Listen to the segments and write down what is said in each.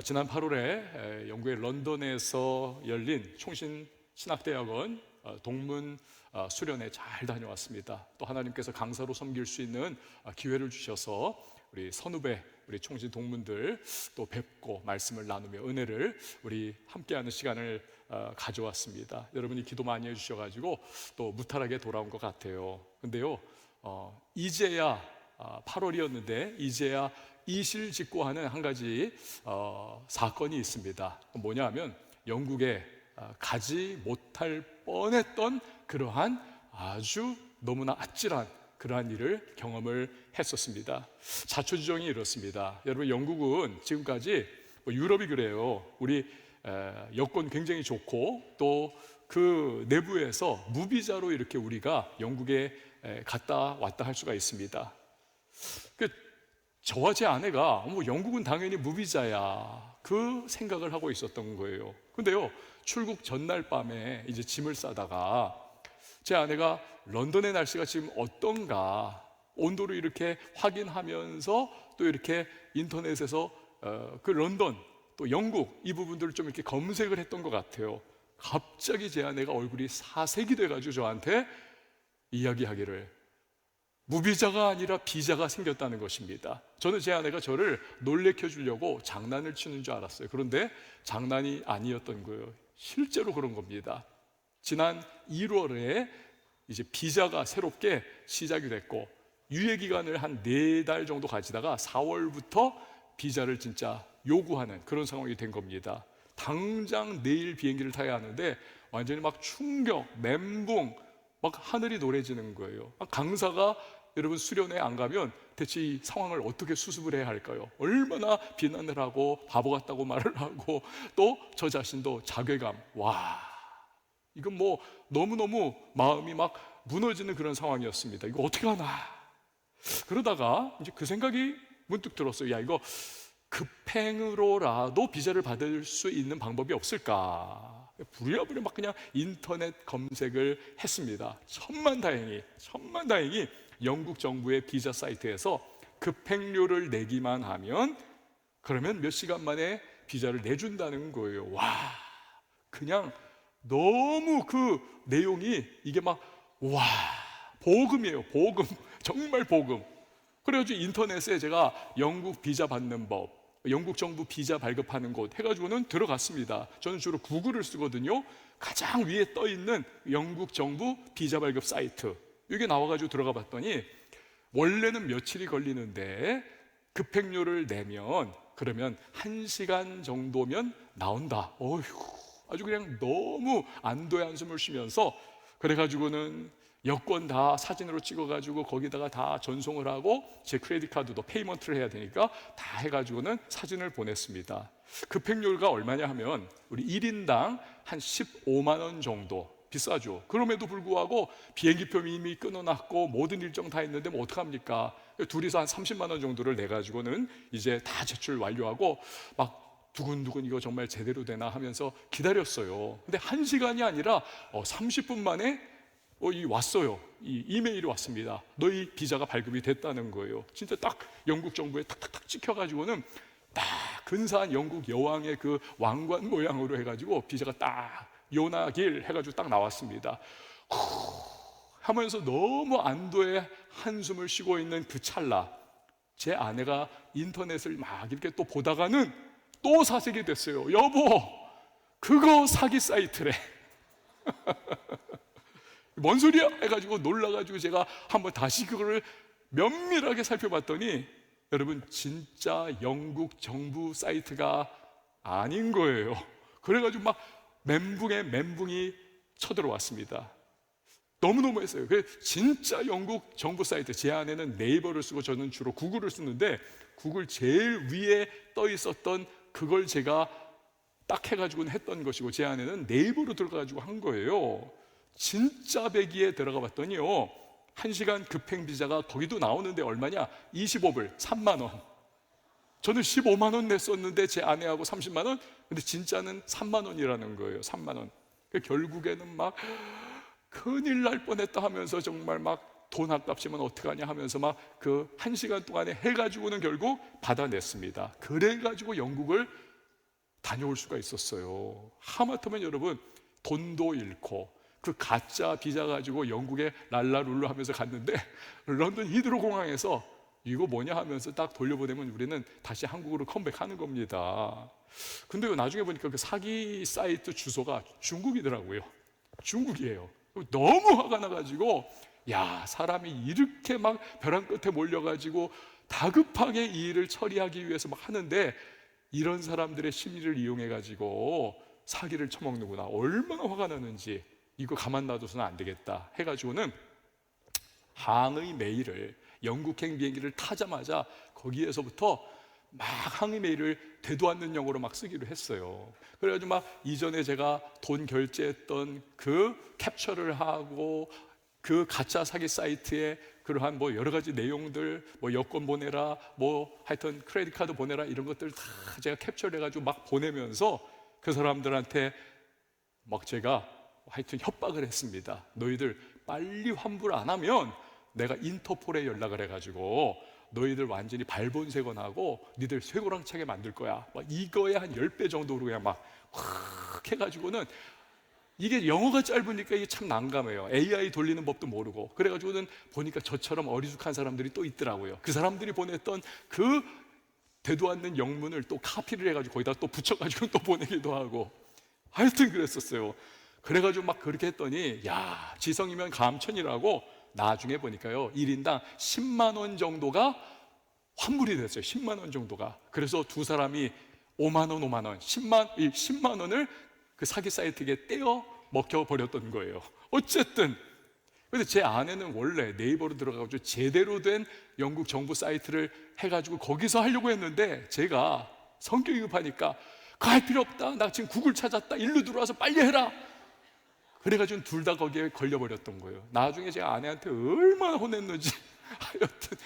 지난 8월에 영국의 런던에서 열린 총신 신학대학원 동문 수련회 잘 다녀왔습니다. 또 하나님께서 강사로 섬길 수 있는 기회를 주셔서 우리 선후배, 우리 총신 동문들 또 뵙고 말씀을 나누며 은혜를 우리 함께하는 시간을 가져왔습니다. 여러분이 기도 많이 해주셔가지고 또 무탈하게 돌아온 것 같아요. 근데요, 이제야 8월이었는데 이제야 이실직고하는 한 가지 사건이 있습니다. 뭐냐 하면 영국에 가지 못할 뻔했던 그러한 아주 너무나 아찔한 그러한 일을 경험을 했었습니다. 자초지종이 이렇습니다. 여러분, 영국은 지금까지 유럽이 그래요. 우리 여건 굉장히 좋고 또 그 내부에서 무비자로 이렇게 우리가 영국에 갔다 왔다 할 수가 있습니다. 저와 제 아내가 영국은 당연히 무비자야 그 생각을 하고 있었던 거예요. 근데요, 출국 전날 밤에 이제 짐을 싸다가 제 아내가 런던의 날씨가 지금 어떤가 온도를 이렇게 확인하면서 또 이렇게 인터넷에서 그 런던 또 영국 이 부분들을 좀 이렇게 검색을 했던 것 같아요. 갑자기 제 아내가 얼굴이 사색이 돼가지고 저한테 이야기하기를 무비자가 아니라 비자가 생겼다는 것입니다. 저는 제 아내가 저를 놀래켜 주려고 장난을 치는 줄 알았어요. 그런데 장난이 아니었던 거예요. 실제로 그런 겁니다. 지난 1월에 이제 비자가 새롭게 시작이 됐고 유예 기간을 한 4달 정도 가지다가 4월부터 비자를 진짜 요구하는 그런 상황이 된 겁니다. 당장 내일 비행기를 타야 하는데 완전히 막 충격, 멘붕, 막 하늘이 노래지는 거예요. 강사가 여러분 수련회 안 가면 대체 이 상황을 어떻게 수습을 해야 할까요? 얼마나 비난을 하고 바보 같다고 말을 하고 또 저 자신도 자괴감, 와, 이건 너무너무 마음이 막 무너지는 그런 상황이었습니다. 이거 어떻게 하나? 그러다가 이제 그 생각이 문득 들었어요. 야, 이거 급행으로라도 비자를 받을 수 있는 방법이 없을까? 부랴부랴 막 그냥 인터넷 검색을 했습니다. 천만다행히 영국 정부의 비자 사이트에서 급행료를 내기만 하면 그러면 몇 시간 만에 비자를 내준다는 거예요. 와, 그냥 너무 그 내용이 이게 복음이에요. 복음, 정말 복음. 그래가지고 인터넷에 제가 영국 비자 받는 법, 영국 정부 비자 발급하는 곳 해가지고는 들어갔습니다. 저는 주로 구글을 쓰거든요. 가장 위에 떠있는 영국 정부 비자 발급 사이트, 이게 나와가지고 들어가 봤더니 원래는 며칠이 걸리는데 급행료를 내면 그러면 1시간 정도면 나온다. 어휴, 아주 그냥 너무 안도의 한숨을 쉬면서 그래가지고는 여권 다 사진으로 찍어가지고 거기다가 다 전송을 하고 제 크레딧 카드도 페이먼트를 해야 되니까 다 해가지고는 사진을 보냈습니다. 급행료가 얼마냐 하면 우리 1인당 한 15만 원 정도, 비싸죠. 그럼에도 불구하고 비행기표 이미 끊어놨고 모든 일정 다 했는데 어떡합니까? 둘이서 한 30만 원 정도를 내가지고는 이제 다 제출 완료하고 막 두근두근 이거 정말 제대로 되나 하면서 기다렸어요. 근데 1시간이 아니라 30분 만에 왔어요. 이 이메일이 왔습니다. 너희 비자가 발급이 됐다는 거예요. 진짜 딱 영국 정부에 탁탁탁 찍혀가지고는 딱 근사한 영국 여왕의 그 왕관 모양으로 해가지고 비자가 딱 요나길 해가지고 딱 나왔습니다. 하면서 너무 안도의 한숨을 쉬고 있는 그 찰나 제 아내가 인터넷을 막 이렇게 또 보다가는 또 사색이 됐어요. 여보, 그거 사기 사이트래. 뭔 소리야? 해가지고 놀라가지고 제가 한번 다시 그거를 면밀하게 살펴봤더니 여러분, 진짜 영국 정부 사이트가 아닌 거예요. 그래가지고 막 멘붕이 쳐들어왔습니다. 너무너무 했어요. 진짜 영국 정부 사이트, 제 아내는 네이버를 쓰고 저는 주로 구글을 쓰는데 구글 제일 위에 떠 있었던 그걸 제가 딱 해가지고는 했던 것이고 제 아내는 네이버로 들어가가지고 한 거예요. 진짜 배기에 들어가 봤더니요, 1시간 급행 비자가 거기도 나오는데 얼마냐? 25불, 3만 원. 저는 15만 원 냈었는데 제 아내하고 30만 원? 근데 진짜는 3만 원이라는 거예요. 3만 원. 결국에는 막 큰일 날 뻔했다 하면서 정말 막 돈 아깝지만 어떡하냐 하면서 막 그 1시간 동안에 해가지고는 결국 받아냈습니다. 그래가지고 영국을 다녀올 수가 있었어요. 하마터면 여러분 돈도 잃고 그 가짜 비자 가지고 영국에 랄라룰루 하면서 갔는데 런던 히드로 공항에서 이거 뭐냐 하면서 딱 돌려보내면 우리는 다시 한국으로 컴백하는 겁니다. 근데 나중에 보니까 그 사기 사이트 주소가 중국이더라고요. 중국이에요. 너무 화가 나가지고 야, 사람이 이렇게 막 벼랑 끝에 몰려가지고 다급하게 이 일을 처리하기 위해서 막 하는데 이런 사람들의 심리를 이용해가지고 사기를 쳐먹는구나. 얼마나 화가 나는지 이거 가만 놔둬서는 안 되겠다 해가지고는 항의 메일을 영국행 비행기를 타자마자 거기에서부터 막 항의 메일을 되도 않는 영어로 막 쓰기로 했어요. 그래가지고 막 이전에 제가 돈 결제했던 그 캡처를 하고 그 가짜 사기 사이트에 그러한 뭐 여러 가지 내용들, 뭐 여권 보내라, 뭐 하여튼 크레딧 카드 보내라 이런 것들 다 제가 캡처를 해가지고 막 보내면서 그 사람들한테 막 제가 하여튼 협박을 했습니다. 너희들 빨리 환불 안 하면 내가 인터폴에 연락을 해가지고 너희들 완전히 발본색원하고 니들 쇠고랑차게 만들 거야. 막 이거에 한 10배 정도로 그냥 막 확 해가지고는 이게 영어가 짧으니까 이게 참 난감해요. AI 돌리는 법도 모르고. 그래가지고는 보니까 저처럼 어리숙한 사람들이 또 있더라고요. 그 사람들이 보냈던 그 되도 않는 영문을 또 카피를 해가지고 거기다 또 붙여가지고 또 보내기도 하고 하여튼 그랬었어요. 그래가지고 막 그렇게 했더니 야, 지성이면 감천이라고 나중에 보니까요 1인당 10만 원 정도가 환불이 됐어요. 10만 원 정도가. 그래서 두 사람이 5만 원, 5만 원, 10만 원을 그 사기 사이트에 떼어 먹혀버렸던 거예요. 어쨌든 근데 제 아내는 원래 네이버로 들어가가지고 제대로 된 영국 정부 사이트를 해가지고 거기서 하려고 했는데 제가 성격이 급하니까 그거 할 필요 없다, 나 지금 구글 찾았다, 일로 들어와서 빨리 해라. 그래가지고 둘 다 거기에 걸려버렸던 거예요. 나중에 제가 아내한테 얼마나 혼냈는지 하여튼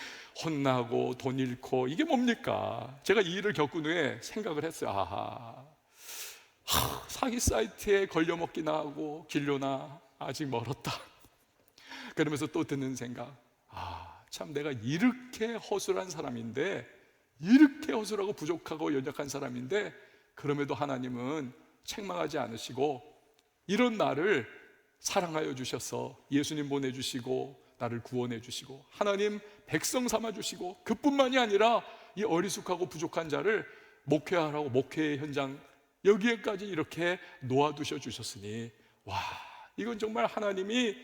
혼나고 돈 잃고 이게 뭡니까? 제가 이 일을 겪은 후에 생각을 했어요. 아하, 사기 사이트에 걸려먹기나 하고 길려나 아직 멀었다. 그러면서 또 드는 생각, 참 내가 이렇게 허술한 사람인데, 이렇게 허술하고 부족하고 연약한 사람인데 그럼에도 하나님은 책망하지 않으시고 이런 나를 사랑하여 주셔서 예수님 보내주시고 나를 구원해 주시고 하나님 백성 삼아 주시고 그뿐만이 아니라 이 어리숙하고 부족한 자를 목회하라고 목회의 현장 여기에까지 이렇게 놓아두셔 주셨으니 와, 이건 정말 하나님이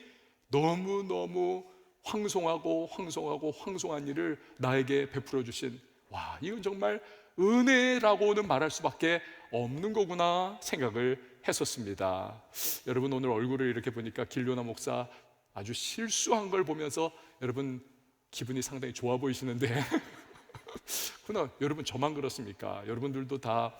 너무너무 황송한 일을 나에게 베풀어 주신, 와, 이건 정말 은혜라고는 말할 수밖에 없는 거구나 생각을 했었습니다. 여러분 오늘 얼굴을 이렇게 보니까 길료나 목사 아주 실수한 걸 보면서 여러분 기분이 상당히 좋아 보이시는데 그러나 여러분 저만 그렇습니까? 여러분들도 다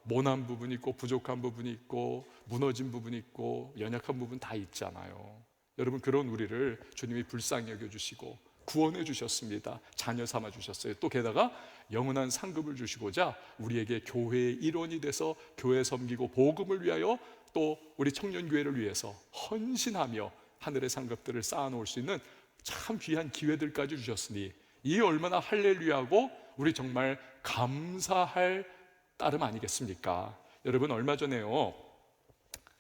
모난 부분이 있고 부족한 부분이 있고 무너진 부분이 있고 연약한 부분 다 있잖아요. 여러분 그런 우리를 주님이 불쌍히 여겨주시고 구원해 주셨습니다. 자녀 삼아 주셨어요. 또 게다가 영원한 상급을 주시고자 우리에게 교회의 일원이 돼서 교회 섬기고 복음을 위하여 또 우리 청년교회를 위해서 헌신하며 하늘의 상급들을 쌓아놓을 수 있는 참 귀한 기회들까지 주셨으니 이 얼마나 할렐루야고 우리 정말 감사할 따름 아니겠습니까? 여러분 얼마 전에요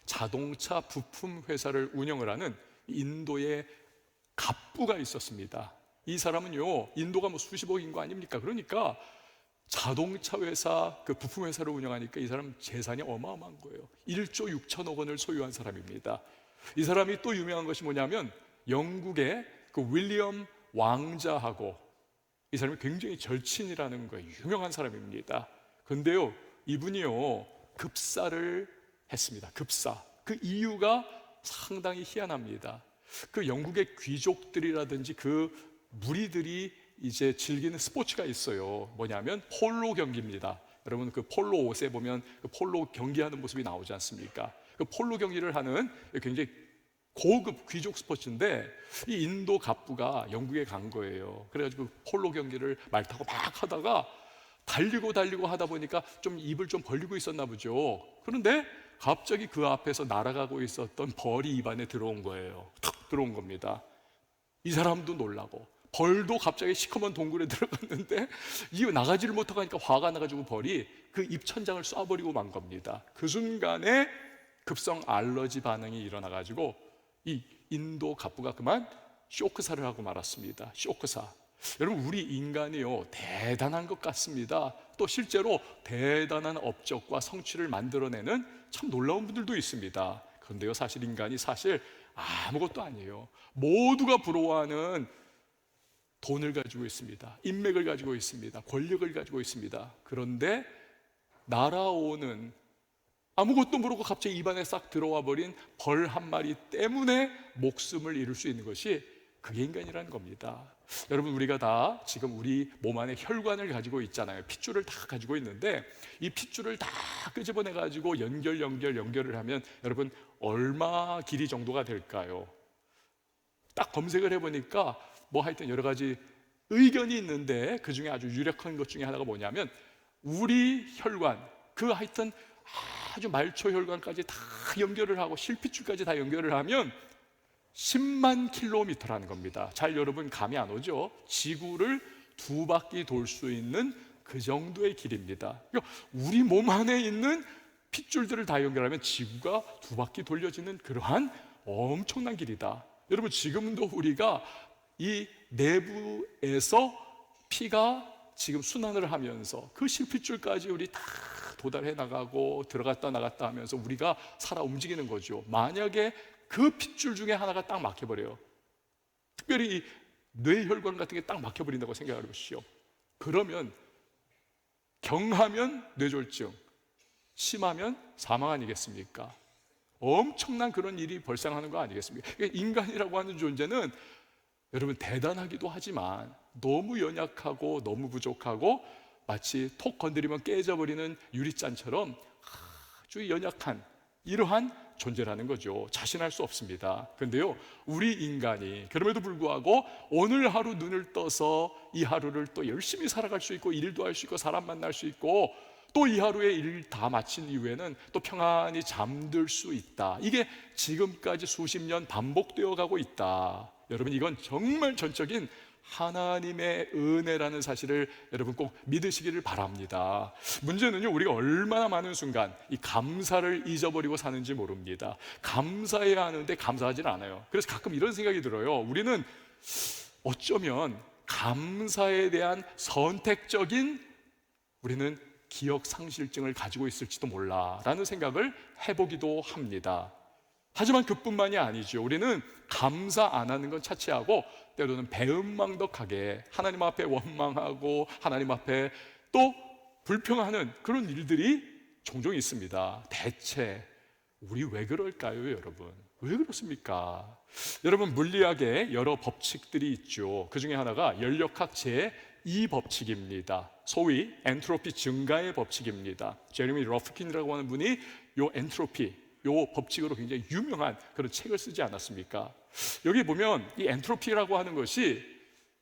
자동차 부품 회사를 운영을 하는 인도의 갑부가 있었습니다. 이 사람은요 인도가 뭐 수십억 인구 아닙니까? 그러니까 자동차 회사 그 부품 회사를 운영하니까 이 사람 재산이 어마어마한 거예요. 1조 6천억 원을 소유한 사람입니다. 이 사람이 또 유명한 것이 뭐냐면 영국의 그 윌리엄 왕자하고 이 사람이 굉장히 절친이라는 거예요. 유명한 사람입니다. 근데요 이분이요 급사를 했습니다. 급사. 그 이유가 상당히 희한합니다. 그 영국의 귀족들이라든지 그 무리들이 이제 즐기는 스포츠가 있어요. 뭐냐면 폴로 경기입니다. 여러분 그 폴로 옷에 보면 그 폴로 경기하는 모습이 나오지 않습니까? 그 폴로 경기를 하는 굉장히 고급 귀족 스포츠인데 이 인도 갑부가 영국에 간 거예요. 그래가지고 폴로 경기를 말 타고 막 하다가 달리고 하다 보니까 좀 입을 좀 벌리고 있었나 보죠. 그런데 갑자기 그 앞에서 날아가고 있었던 벌이 입안에 들어온 거예요. 탁 들어온 겁니다. 이 사람도 놀라고 벌도 갑자기 시커먼 동굴에 들어갔는데 이 나가지를 못하고 하니까 화가 나가지고 벌이 그 입천장을 쏴버리고 만 겁니다. 그 순간에 급성 알러지 반응이 일어나가지고 이 인도 갑부가 그만 쇼크사를 하고 말았습니다. 쇼크사. 여러분, 우리 인간이요 대단한 것 같습니다. 또 실제로 대단한 업적과 성취를 만들어내는 참 놀라운 분들도 있습니다. 그런데요, 사실 인간이 사실 아무것도 아니에요. 모두가 부러워하는 돈을 가지고 있습니다. 인맥을 가지고 있습니다. 권력을 가지고 있습니다. 그런데 날아오는 아무것도 모르고 갑자기 입안에 싹 들어와 버린 벌 한 마리 때문에 목숨을 잃을 수 있는 것이 그게 인간이라는 겁니다. 여러분, 우리가 다 지금 우리 몸 안에 혈관을 가지고 있잖아요. 핏줄을 다 가지고 있는데 이 핏줄을 다 끄집어내 가지고 연결을 하면 여러분 얼마 길이 정도가 될까요? 딱 검색을 해보니까 뭐 하여튼 여러 가지 의견이 있는데 그 중에 아주 유력한 것 중에 하나가 뭐냐면 우리 혈관, 그 하여튼 아주 말초 혈관까지 다 연결을 하고 실핏줄까지 다 연결을 하면 10만 킬로미터라는 겁니다. 잘 여러분 감이 안 오죠? 지구를 2바퀴 돌 수 있는 그 정도의 길입니다. 그러니까 우리 몸 안에 있는 핏줄들을 다 연결하면 지구가 2바퀴 돌려지는 그러한 엄청난 길이다. 여러분, 지금도 우리가 이 내부에서 피가 지금 순환을 하면서 그 실핏줄까지 우리 다 도달해 나가고 들어갔다 나갔다 하면서 우리가 살아 움직이는 거죠. 만약에 그 핏줄 중에 하나가 딱 막혀버려요. 특별히 이 뇌혈관 같은 게 딱 막혀버린다고 생각해 보시오. 그러면 경하면 뇌졸중, 심하면 사망 아니겠습니까? 엄청난 그런 일이 발생하는 거 아니겠습니까? 인간이라고 하는 존재는 여러분 대단하기도 하지만 너무 연약하고 너무 부족하고 마치 톡 건드리면 깨져버리는 유리잔처럼 아주 연약한 이러한 존재라는 거죠. 자신할 수 없습니다. 그런데요, 우리 인간이 그럼에도 불구하고 오늘 하루 눈을 떠서 이 하루를 또 열심히 살아갈 수 있고 일도 할 수 있고 사람 만날 수 있고 또 이 하루에 일 다 마친 이후에는 또 평안히 잠들 수 있다. 이게 지금까지 수십 년 반복되어 가고 있다. 여러분, 이건 정말 전적인 하나님의 은혜라는 사실을 여러분 꼭 믿으시기를 바랍니다. 문제는요, 우리가 얼마나 많은 순간 이 감사를 잊어버리고 사는지 모릅니다. 감사해야 하는데 감사하지 않아요. 그래서 가끔 이런 생각이 들어요. 우리는 어쩌면 감사에 대한 선택적인 우리는 기억 상실증을 가지고 있을지도 몰라라는 생각을 해보기도 합니다. 하지만 그뿐만이 아니죠. 우리는 감사 안 하는 건 차치하고 때로는 배은망덕하게 하나님 앞에 원망하고 하나님 앞에 또 불평하는 그런 일들이 종종 있습니다. 대체 우리 왜 그럴까요, 여러분? 왜 그렇습니까? 여러분, 물리학에 여러 법칙들이 있죠. 그 중에 하나가 연력학 제2법칙입니다. 소위 엔트로피 증가의 법칙입니다. 제레미 러프킨이라고 하는 분이 요 엔트로피, 요 법칙으로 굉장히 유명한 그런 책을 쓰지 않았습니까? 여기 보면 이 엔트로피라고 하는 것이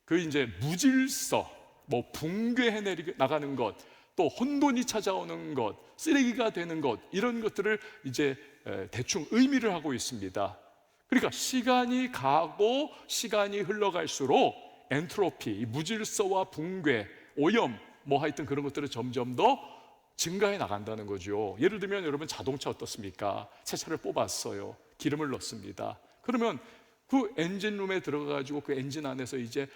그 이제 무질서, 뭐 붕괴해 나가는 것, 또 혼돈이 찾아오는 것, 쓰레기가 되는 것, 이런 것들을 이제 대충 의미를 하고 있습니다. 그러니까 시간이 가고 시간이 흘러갈수록 엔트로피, 무질서와 붕괴, 오염, 뭐 하여튼 그런 것들은 점점 더 증가해 나간다는 거죠. 예를 들면 여러분 자동차 어떻습니까? 새 차를 뽑았어요. 기름을 넣습니다. 그러면 그 엔진룸에 들어가가지고 그 엔진 안에서 이제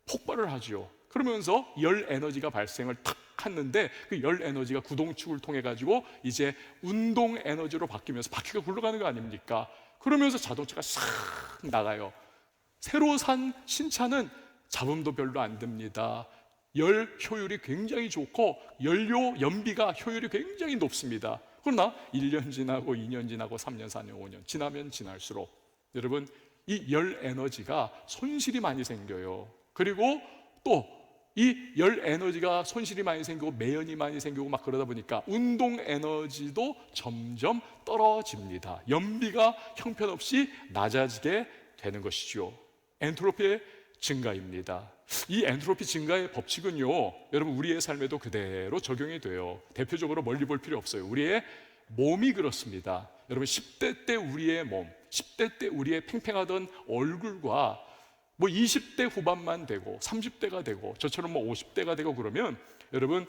폭발을 하죠. 그러면서 열 에너지가 발생을 탁 했는데 그 열 에너지가 구동축을 통해 가지고 이제 운동 에너지로 바뀌면서 바퀴가 굴러가는 거 아닙니까? 그러면서 자동차가 싹 나가요. 새로 산 신차는 잡음도 별로 안 듭니다. 열 효율이 굉장히 좋고 연료 연비가 효율이 굉장히 높습니다. 그러나 1년 지나고 2년 지나고 3년, 4년, 5년 지나면 지날수록 여러분 이 열 에너지가 손실이 많이 생겨요. 그리고 또 이 열 에너지가 손실이 많이 생기고 매연이 많이 생기고 막 그러다 보니까 운동 에너지도 점점 떨어집니다. 연비가 형편없이 낮아지게 되는 것이죠. 엔트로피의 증가입니다. 이 엔트로피 증가의 법칙은요, 여러분 우리의 삶에도 그대로 적용이 돼요. 대표적으로 멀리 볼 필요 없어요. 우리의 몸이 그렇습니다. 여러분 10대 때 우리의 몸, 10대 때 우리의 팽팽하던 얼굴과 뭐 20대 후반만 되고 30대가 되고 저처럼 뭐 50대가 되고 그러면 여러분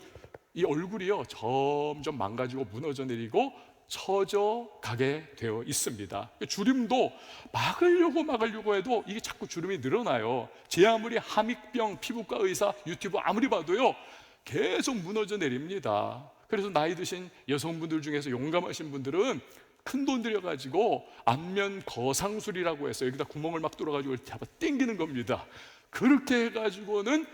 이 얼굴이요 점점 망가지고 무너져 내리고 처져 가게 되어 있습니다. 주름도 막으려고 해도 이게 자꾸 주름이 늘어나요. 제 아무리 함익병 피부과 의사 유튜브 아무리 봐도요 계속 무너져 내립니다. 그래서 나이 드신 여성분들 중에서 용감하신 분들은 큰 돈 들여가지고 안면 거상술이라고 해서 여기다 구멍을 막 뚫어가지고 잡아 당기는 겁니다. 그렇게 해가지고는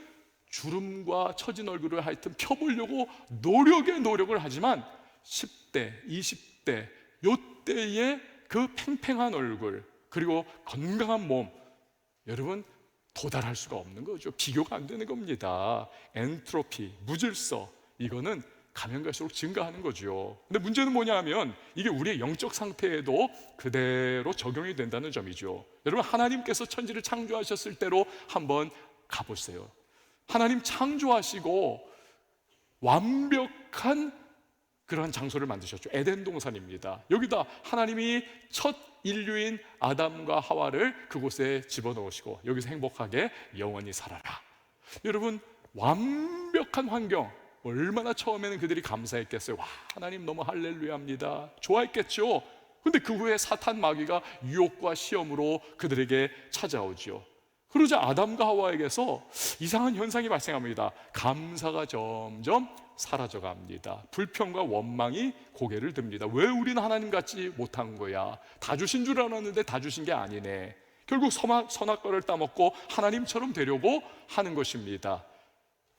주름과 처진 얼굴을 하여튼 펴보려고 노력을 하지만 10대, 20대 요때의 그 팽팽한 얼굴 그리고 건강한 몸 여러분 도달할 수가 없는 거죠. 비교가 안 되는 겁니다. 엔트로피, 무질서 이거는 가면 갈수록 증가하는 거죠. 근데 문제는 뭐냐 하면 이게 우리의 영적 상태에도 그대로 적용이 된다는 점이죠. 여러분 하나님께서 천지를 창조하셨을 때로 한번 가보세요. 하나님 창조하시고 완벽한 그러한 장소를 만드셨죠. 에덴 동산입니다. 여기다 하나님이 첫 인류인 아담과 하와를 그곳에 집어넣으시고 여기서 행복하게 영원히 살아라. 여러분 완벽한 환경 얼마나 처음에는 그들이 감사했겠어요. 와 하나님 너무 할렐루야입니다. 좋아했겠죠. 근데 그 후에 사탄 마귀가 유혹과 시험으로 그들에게 찾아오죠. 그러자 아담과 하와에게서 이상한 현상이 발생합니다. 감사가 점점 사라져 갑니다. 불평과 원망이 고개를 듭니다. 왜 우리는 하나님 같지 못한 거야? 다 주신 줄 알았는데 다 주신 게 아니네. 결국 선악과를 따먹고 하나님처럼 되려고 하는 것입니다.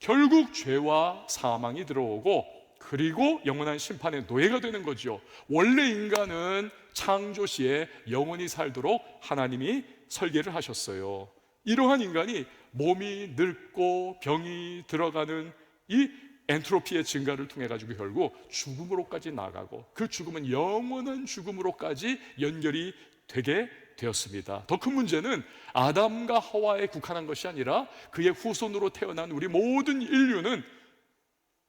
결국 죄와 사망이 들어오고 그리고 영원한 심판의 노예가 되는 거죠. 원래 인간은 창조 시에 영원히 살도록 하나님이 설계를 하셨어요. 이러한 인간이 몸이 늙고 병이 들어가는 이 엔트로피의 증가를 통해 가지고 결국 죽음으로까지 나가고 그 죽음은 영원한 죽음으로까지 연결이 되게 되었습니다. 더 큰 문제는 아담과 하와에 국한한 것이 아니라 그의 후손으로 태어난 우리 모든 인류는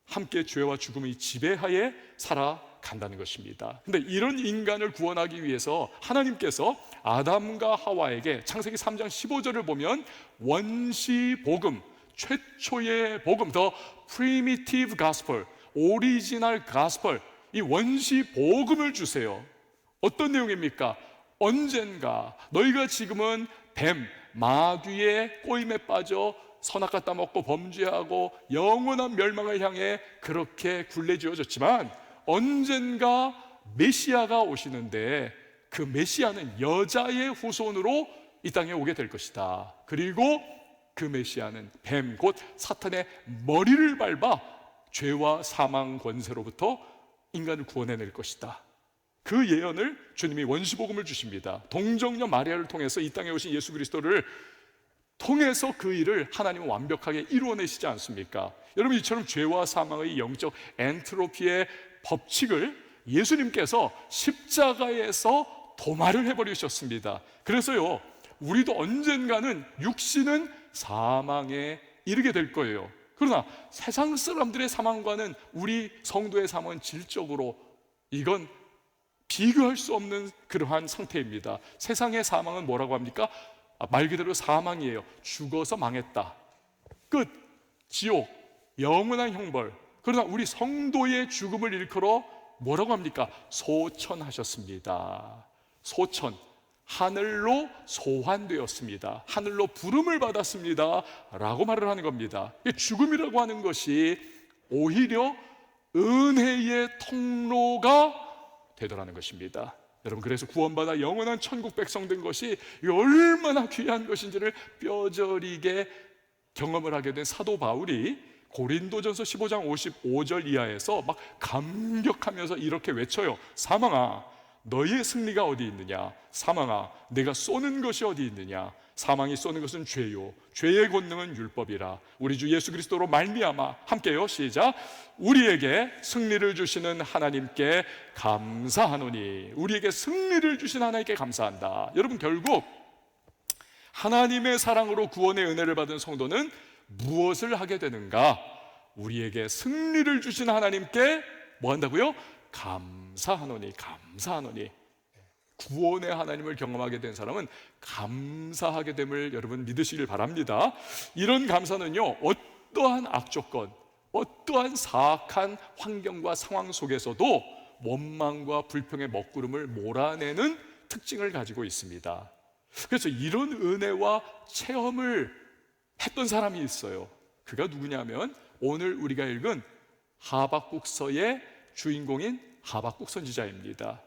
함께 죄와 죽음의 지배하에 살아간다는 것입니다. 근데 이런 인간을 구원하기 위해서 하나님께서 아담과 하와에게 창세기 3장 15절을 보면 원시 복음, 최초의 복음, the primitive gospel, 오리지널 gospel, 이 원시 복음을 주세요. 어떤 내용입니까? 언젠가 너희가 지금은 뱀, 마귀의 꼬임에 빠져 선악과 따먹고 범죄하고 영원한 멸망을 향해 그렇게 굴레지어졌지만 언젠가 메시아가 오시는데 그 메시아는 여자의 후손으로 이 땅에 오게 될 것이다. 그리고 그 메시아는 뱀, 곧 사탄의 머리를 밟아 죄와 사망 권세로부터 인간을 구원해낼 것이다. 그 예언을 주님이 원시복음을 주십니다. 동정녀 마리아를 통해서 이 땅에 오신 예수 그리스도를 통해서 그 일을 하나님은 완벽하게 이루어내시지 않습니까? 여러분 이처럼 죄와 사망의 영적 엔트로피의 법칙을 예수님께서 십자가에서 도말을 해버리셨습니다. 그래서요 우리도 언젠가는 육신은 사망에 이르게 될 거예요. 그러나 세상 사람들의 사망과는 우리 성도의 사망은 질적으로 이건 비교할 수 없는 그러한 상태입니다. 세상의 사망은 뭐라고 합니까? 말 그대로 사망이에요. 죽어서 망했다. 끝. 지옥. 영원한 형벌. 그러나 우리 성도의 죽음을 일컬어 뭐라고 합니까? 소천하셨습니다. 소천. 하늘로 소환되었습니다. 하늘로 부름을 받았습니다. 라고 말을 하는 겁니다. 죽음이라고 하는 것이 오히려 은혜의 통로가 되더라는 것입니다. 여러분 그래서 구원받아 영원한 천국 백성 된 것이 얼마나 귀한 것인지를 뼈저리게 경험을 하게 된 사도 바울이 고린도전서 15장 55절 이하에서 막 감격하면서 이렇게 외쳐요. 사망아 너희의 승리가 어디 있느냐? 사망아 내가 쏘는 것이 어디 있느냐? 사망이 쏘는 것은 죄요 죄의 권능은 율법이라. 우리 주 예수 그리스도로 말미암아 함께요 시작. 우리에게 승리를 주시는 하나님께 감사하노니. 우리에게 승리를 주신 하나님께 감사한다. 여러분 결국 하나님의 사랑으로 구원의 은혜를 받은 성도는 무엇을 하게 되는가? 우리에게 승리를 주신 하나님께 뭐 한다고요? 감사하노니. 감사하노니. 구원의 하나님을 경험하게 된 사람은 감사하게 됨을 여러분 믿으시길 바랍니다. 이런 감사는요, 어떠한 악조건, 어떠한 사악한 환경과 상황 속에서도 원망과 불평의 먹구름을 몰아내는 특징을 가지고 있습니다. 그래서 이런 은혜와 체험을 했던 사람이 있어요. 그가 누구냐면 오늘 우리가 읽은 하박국서의 주인공인 하박국 선지자입니다.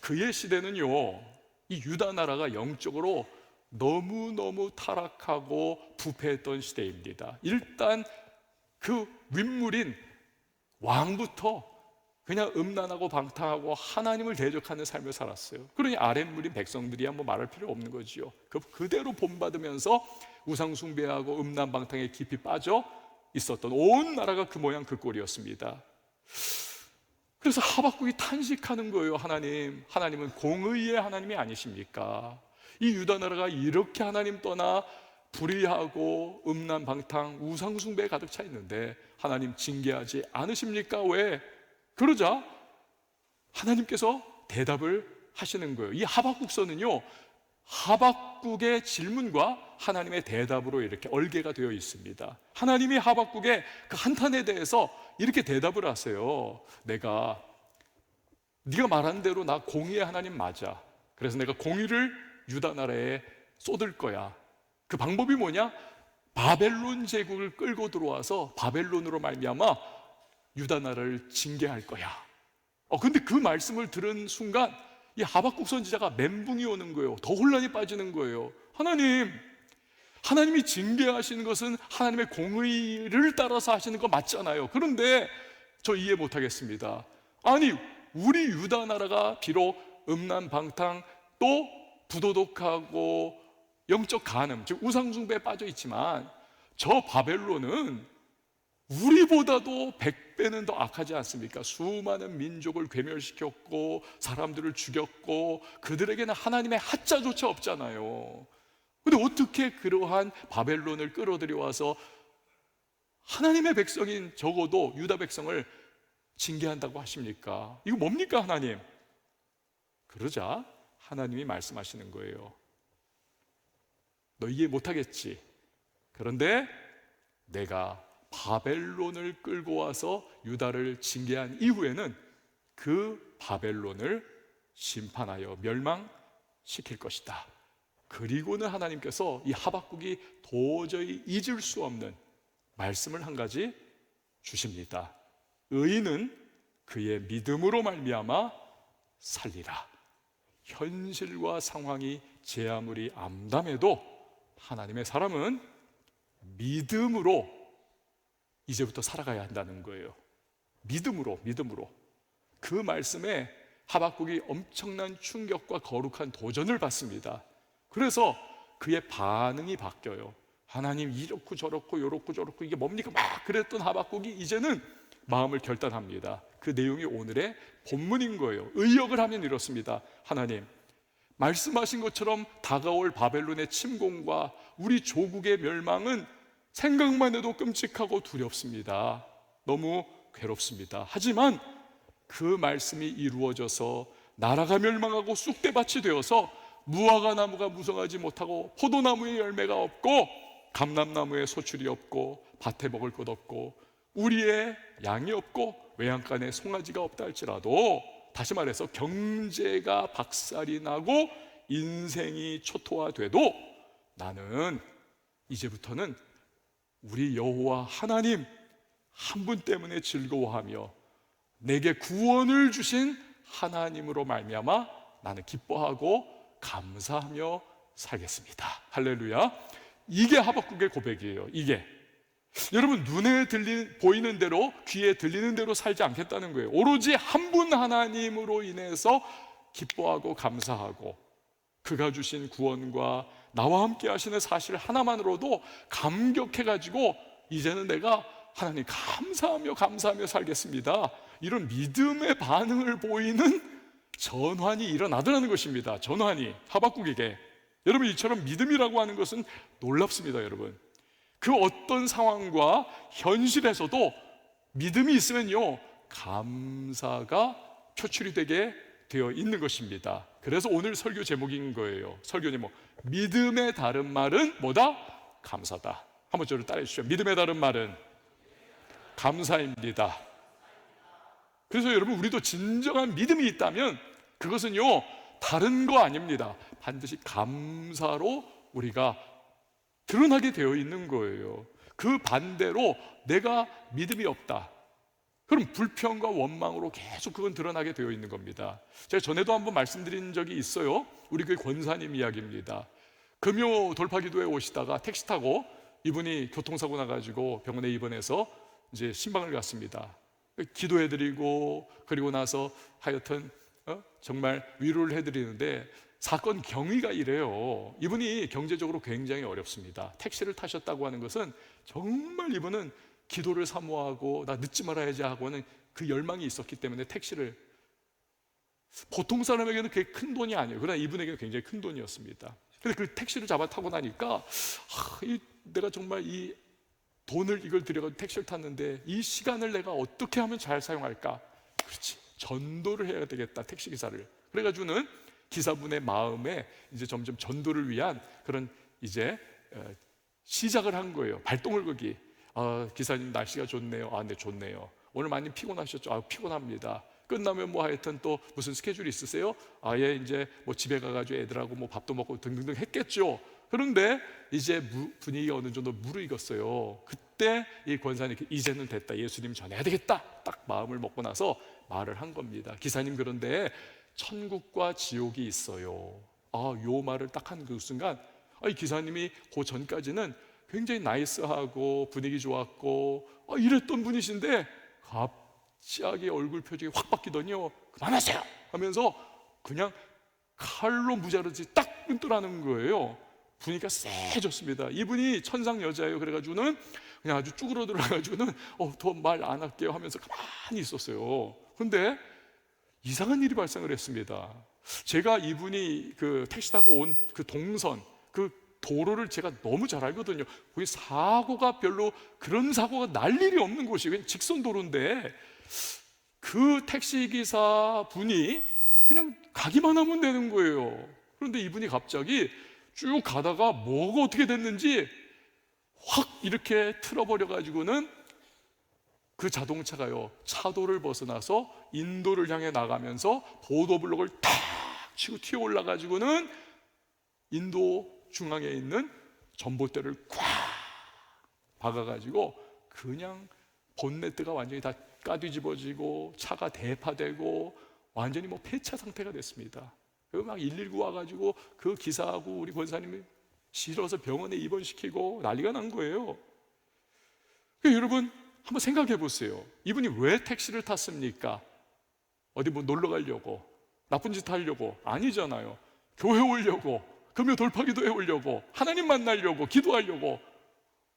그의 시대는요, 이 유다 나라가 영적으로 너무너무 타락하고 부패했던 시대입니다. 일단 그 윗물인 왕부터 그냥 음란하고 방탕하고 하나님을 대적하는 삶을 살았어요. 그러니 아랫물인 백성들이야 뭐 말할 필요 없는 거지요. 그대로 본받으면서 우상숭배하고 음란방탕에 깊이 빠져 있었던 온 나라가 그 모양 그 꼴이었습니다. 그래서 하박국이 탄식하는 거예요. 하나님은 공의의 하나님이 아니십니까? 이 유다 나라가 이렇게 하나님 떠나 불의하고 음란방탕 우상숭배에 가득 차 있는데 하나님 징계하지 않으십니까? 왜? 그러자 하나님께서 대답을 하시는 거예요. 이 하박국서는요, 하박국의 질문과 하나님의 대답으로 이렇게 얼개가 되어 있습니다. 하나님이 하박국의 그 한탄에 대해서 이렇게 대답을 하세요. 네가 말한 대로 나 공의의 하나님 맞아. 그래서 내가 공의를 유다 나라에 쏟을 거야. 그 방법이 뭐냐? 바벨론 제국을 끌고 들어와서 바벨론으로 말미암아 유다 나라를 징계할 거야. 근데 그 말씀을 들은 순간 이 하박국 선지자가 멘붕이 오는 거예요. 더 혼란이 빠지는 거예요. 하나님이 징계하시는 것은 하나님의 공의를 따라서 하시는 거 맞잖아요. 그런데 저 이해 못하겠습니다. 아니, 우리 유다 나라가 비록 음란방탕 또 부도덕하고 영적 간음, 즉 우상숭배에 빠져 있지만 저 바벨론은 우리보다도 100배는 더 악하지 않습니까? 수많은 민족을 괴멸시켰고 사람들을 죽였고 그들에게는 하나님의 하자조차 없잖아요. 근데 어떻게 그러한 바벨론을 끌어들여 와서 하나님의 백성인 적어도 유다 백성을 징계한다고 하십니까? 이거 뭡니까 하나님? 그러자 하나님이 말씀하시는 거예요. 너 이해 못하겠지? 그런데 내가 바벨론을 끌고 와서 유다를 징계한 이후에는 그 바벨론을 심판하여 멸망시킬 것이다. 그리고는 하나님께서 이 하박국이 도저히 잊을 수 없는 말씀을 한 가지 주십니다. 의인은 그의 믿음으로 말미암아 살리라. 현실과 상황이 제 아무리 암담해도 하나님의 사람은 믿음으로 이제부터 살아가야 한다는 거예요. 믿음으로. 그 말씀에 하박국이 엄청난 충격과 거룩한 도전을 받습니다. 그래서 그의 반응이 바뀌어요. 하나님 이렇고 저렇고 요렇고 저렇고 이게 뭡니까? 막 그랬던 하박국이 이제는 마음을 결단합니다. 그 내용이 오늘의 본문인 거예요. 의역을 하면 이렇습니다. 하나님, 말씀하신 것처럼 다가올 바벨론의 침공과 우리 조국의 멸망은 생각만 해도 끔찍하고 두렵습니다. 너무 괴롭습니다. 하지만 그 말씀이 이루어져서 나라가 멸망하고 쑥대밭이 되어서 무화과 나무가 무성하지 못하고 포도나무에 열매가 없고 감람나무에 소출이 없고 밭에 먹을 것 없고 우리의 양이 없고 외양간에 송아지가 없다 할지라도, 다시 말해서 경제가 박살이 나고 인생이 초토화돼도 나는 이제부터는 우리 여호와 하나님 한 분 때문에 즐거워하며 내게 구원을 주신 하나님으로 말미암아 나는 기뻐하고 감사하며 살겠습니다. 할렐루야. 이게 하박국의 고백이에요. 이게 여러분, 눈에 보이는 대로 귀에 들리는 대로 살지 않겠다는 거예요. 오로지 한 분 하나님으로 인해서 기뻐하고 감사하고 그가 주신 구원과 나와 함께 하시는 사실 하나만으로도 감격해가지고 이제는 내가 하나님 감사하며 살겠습니다. 이런 믿음의 반응을 보이는 전환이 일어나더라는 것입니다. 전환이 하박국에게. 여러분, 이처럼 믿음이라고 하는 것은 놀랍습니다. 여러분, 그 어떤 상황과 현실에서도 믿음이 있으면요 감사가 표출이 되게 되어 있는 것입니다. 그래서 오늘 설교 제목인 거예요. 설교 제목, 믿음의 다른 말은 뭐다? 감사다. 한번 저를 따라해 주시죠. 믿음의 다른 말은 감사입니다. 그래서 여러분, 우리도 진정한 믿음이 있다면 그것은요, 다른 거 아닙니다. 반드시 감사로 우리가 드러나게 되어 있는 거예요. 그 반대로 내가 믿음이 없다, 그럼 불평과 원망으로 계속 그건 드러나게 되어 있는 겁니다. 제가 전에도 한번 말씀드린 적이 있어요. 우리 교회 권사님 이야기입니다. 금요 돌파기도에 오시다가 택시 타고 이분이 교통사고 나가지고 병원에 입원해서 이제 신방을 갔습니다. 기도해드리고 그리고 나서 하여튼 정말 위로를 해드리는데, 사건 경위가 이래요. 이분이 경제적으로 굉장히 어렵습니다. 택시를 타셨다고 하는 것은 정말 이분은 기도를 사모하고 나 늦지 말아야지 하고는 그 열망이 있었기 때문에 택시를, 보통 사람에게는 그게 큰 돈이 아니에요. 그러나 이분에게는 굉장히 큰 돈이었습니다. 근데 그 택시를 잡아 타고 나니까 내가 정말 이 돈을 이걸 들여가지고 택시를 탔는데 이 시간을 내가 어떻게 하면 잘 사용할까? 그렇지, 전도를 해야 되겠다, 택시기사를. 그래가지고는 기사분의 마음에 이제 점점 전도를 위한 그런 이제 시작을 한 거예요. 발동을 거기. 기사님 날씨가 좋네요. 네, 좋네요. 오늘 많이 피곤하셨죠? 피곤합니다. 끝나면 뭐 하여튼 또 무슨 스케줄이 있으세요? 예, 이제 뭐 집에 가가지고 애들하고 뭐 밥도 먹고 등등등 했겠죠. 그런데 이제 분위기가 어느 정도 무르익었어요. 그때 이 권사님, 이제는 됐다, 예수님 전해야 되겠다, 딱 마음을 먹고 나서 말을 한 겁니다. 기사님, 그런데 천국과 지옥이 있어요. 요 말을 딱 한 그 순간, 이 기사님이 그 전까지는 굉장히 나이스하고 분위기 좋았고 이랬던 분이신데 갑자기 얼굴 표정이 확 바뀌더니요, 그만하세요 하면서 그냥 칼로 무자르지 딱 끊더라는 거예요. 분위기가 쎄해졌습니다. 이분이 천상 여자예요. 그래가지고는 그냥 아주 쭈그러들어가지고는 더 말 안 할게요 하면서 가만히 있었어요. 그런데 이상한 일이 발생을 했습니다. 제가 이분이 그 택시 타고 온 그 동선, 그 도로를 제가 너무 잘 알거든요. 거기 사고가 별로, 그런 사고가 날 일이 없는 곳이에요. 그냥 직선 도로인데 그 택시기사 분이 그냥 가기만 하면 되는 거예요. 그런데 이분이 갑자기 쭉 가다가 뭐가 어떻게 됐는지 확 이렇게 틀어버려 가지고는 그 자동차가요, 차도를 벗어나서 인도를 향해 나가면서 보도블록을 탁 치고 튀어 올라 가지고는 인도 중앙에 있는 전봇대를 꽉 박아가지고 그냥 본네트가 완전히 다 까뒤집어지고 차가 대파되고 완전히 뭐 폐차 상태가 됐습니다. 그리고 막 119 와가지고 그 기사하고 우리 권사님이 실어서 병원에 입원시키고 난리가 난 거예요. 그러니까 여러분 한번 생각해 보세요. 이분이 왜 택시를 탔습니까? 어디 뭐 놀러 가려고, 나쁜 짓 하려고? 아니잖아요. 교회 오려고, 금요 돌파기도에 오려고, 하나님 만나려고, 기도하려고.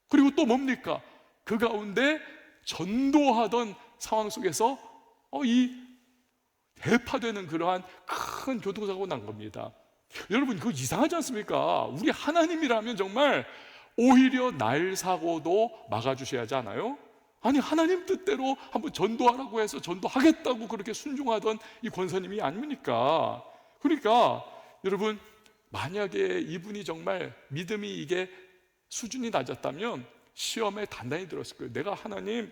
그리고 또 뭡니까? 그 가운데 전도하던 상황 속에서 이 대파되는 그러한 큰 교통사고가 난 겁니다. 여러분, 그거 이상하지 않습니까? 우리 하나님이라면 정말 오히려 날 사고도 막아주셔야 하지 않아요? 아니, 하나님 뜻대로 한번 전도하라고 해서 전도하겠다고 그렇게 순종하던 이 권사님이 아닙니까? 그러니까 여러분, 만약에 이분이 정말 믿음이 이게 수준이 낮았다면 시험에 단단히 들었을 거예요. 내가 하나님,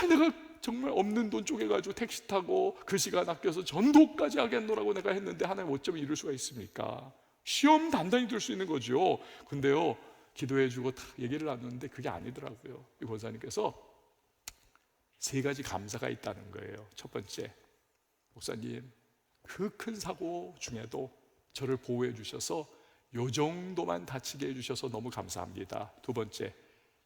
내가 정말 없는 돈 쪼개가지고 택시 타고 그 시간 아껴서 전도까지 하겠노라고 내가 했는데 하나님 어쩌면 이럴 수가 있습니까? 시험 단단히 들 수 있는 거죠. 근데요, 기도해주고 다 얘기를 나누는데 그게 아니더라고요. 이 권사님께서 3가지 감사가 있다는 거예요. 첫 번째, 목사님, 그 큰 사고 중에도 저를 보호해 주셔서 요 정도만 다치게 해주셔서 너무 감사합니다. 두 번째,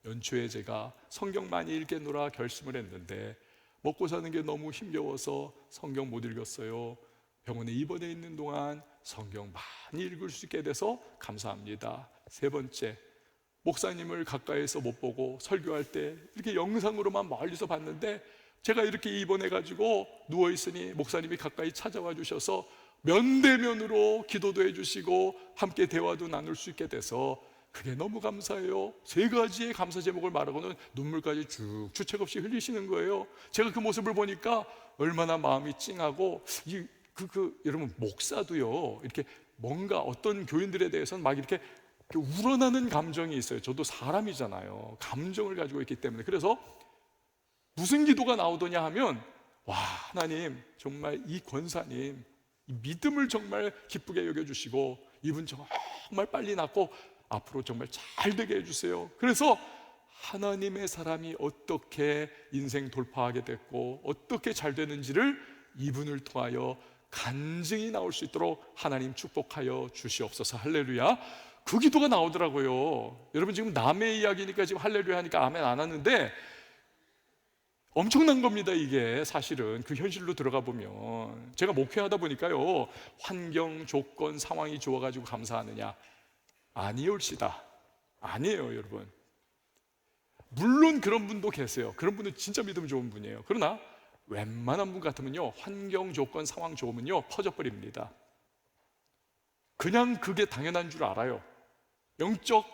연초에 제가 성경 많이 읽겠노라 결심을 했는데 먹고 사는 게 너무 힘겨워서 성경 못 읽었어요. 병원에 입원해 있는 동안 성경 많이 읽을 수 있게 돼서 감사합니다. 세 번째, 목사님을 가까이서 못 보고 설교할 때 이렇게 영상으로만 멀리서 봤는데 제가 이렇게 입원해가지고 누워있으니 목사님이 가까이 찾아와 주셔서 면대면으로 기도도 해주시고 함께 대화도 나눌 수 있게 돼서 그게 너무 감사해요. 3가지의 감사 제목을 말하고는 눈물까지 쭉 주책 없이 흘리시는 거예요. 제가 그 모습을 보니까 얼마나 마음이 찡하고 여러분, 목사도요, 이렇게 뭔가 어떤 교인들에 대해서는 막 이렇게 우러나는 감정이 있어요. 저도 사람이잖아요. 감정을 가지고 있기 때문에. 그래서 무슨 기도가 나오더냐 하면, 와, 하나님, 정말 이 권사님, 이 믿음을 정말 기쁘게 여겨주시고, 이분 정말 빨리 낫고, 앞으로 정말 잘 되게 해주세요. 그래서 하나님의 사람이 어떻게 인생 돌파하게 됐고, 어떻게 잘 되는지를 이분을 통하여 간증이 나올 수 있도록 하나님 축복하여 주시옵소서. 할렐루야. 그 기도가 나오더라고요. 여러분, 지금 남의 이야기니까 지금 할렐루야 하니까 아멘 안 하는데, 엄청난 겁니다. 이게 사실은 그 현실로 들어가 보면, 제가 목회하다 보니까요, 환경, 조건, 상황이 좋아가지고 감사하느냐? 아니올시다. 아니에요, 여러분. 물론 그런 분도 계세요. 그런 분은 진짜 믿음 좋은 분이에요. 그러나 웬만한 분 같으면요, 환경, 조건, 상황 좋으면요, 퍼져버립니다. 그냥 그게 당연한 줄 알아요. 영적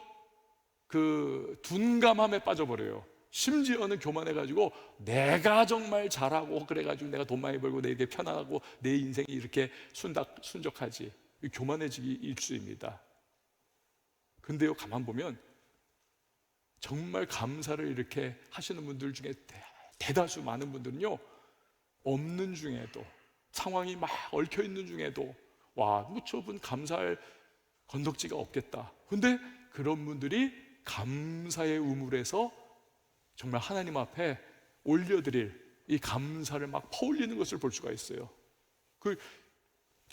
둔감함에 빠져버려요. 심지어는 교만해가지고 내가 정말 잘하고 그래가지고 내가 돈 많이 벌고 내게 편안하고 내 인생이 이렇게 순적하지, 교만해지기 일쑤입니다. 근데요, 가만 보면 정말 감사를 이렇게 하시는 분들 중에 대다수 많은 분들은요, 없는 중에도, 상황이 막 얽혀 있는 중에도, 와, 뭐 저분 감사할 건덕지가 없겠다. 근데 그런 분들이 감사의 우물에서 정말 하나님 앞에 올려드릴 이 감사를 막 퍼올리는 것을 볼 수가 있어요. 그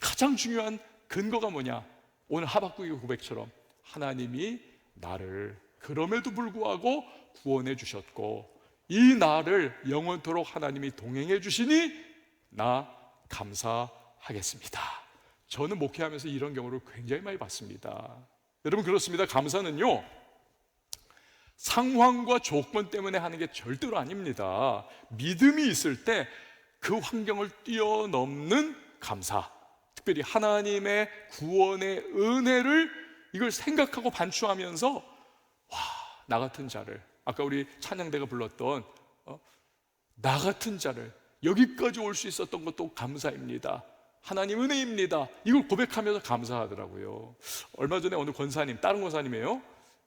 가장 중요한 근거가 뭐냐? 오늘 하박국의 고백처럼 하나님이 나를 그럼에도 불구하고 구원해 주셨고, 이 나를 영원토록 하나님이 동행해 주시니 나 감사하겠습니다. 저는 목회하면서 이런 경우를 굉장히 많이 봤습니다. 여러분, 그렇습니다. 감사는요, 상황과 조건 때문에 하는 게 절대로 아닙니다. 믿음이 있을 때 그 환경을 뛰어넘는 감사, 특별히 하나님의 구원의 은혜를 이걸 생각하고 반추하면서, 와, 나 같은 자를, 아까 우리 찬양대가 불렀던 나 같은 자를 여기까지 올 수 있었던 것도 감사입니다. 하나님 은혜입니다. 이걸 고백하면서 감사하더라고요. 얼마 전에 어느 권사님, 다른 권사님이에요.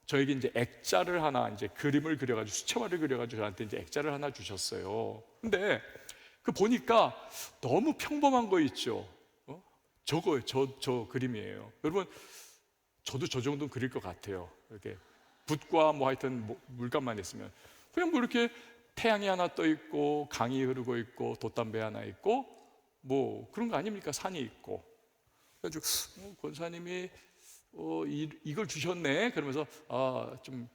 저에게 이제 액자를 하나, 이제 그림을 그려가지고, 수채화를 그려가지고 저한테 이제 액자를 하나 주셨어요. 근데 그 보니까 너무 평범한 거 있죠. 저거예요. 저 그림이에요. 여러분, 저도 저 정도는 그릴 것 같아요. 이렇게 붓과 뭐 하여튼 물감만 있으면 그냥 뭐 이렇게 태양이 하나 떠 있고, 강이 흐르고 있고, 돛담배 하나 있고, 뭐 그런 거 아닙니까? 산이 있고. 그래가지고 권사님이 이걸 주셨네. 그러면서 좀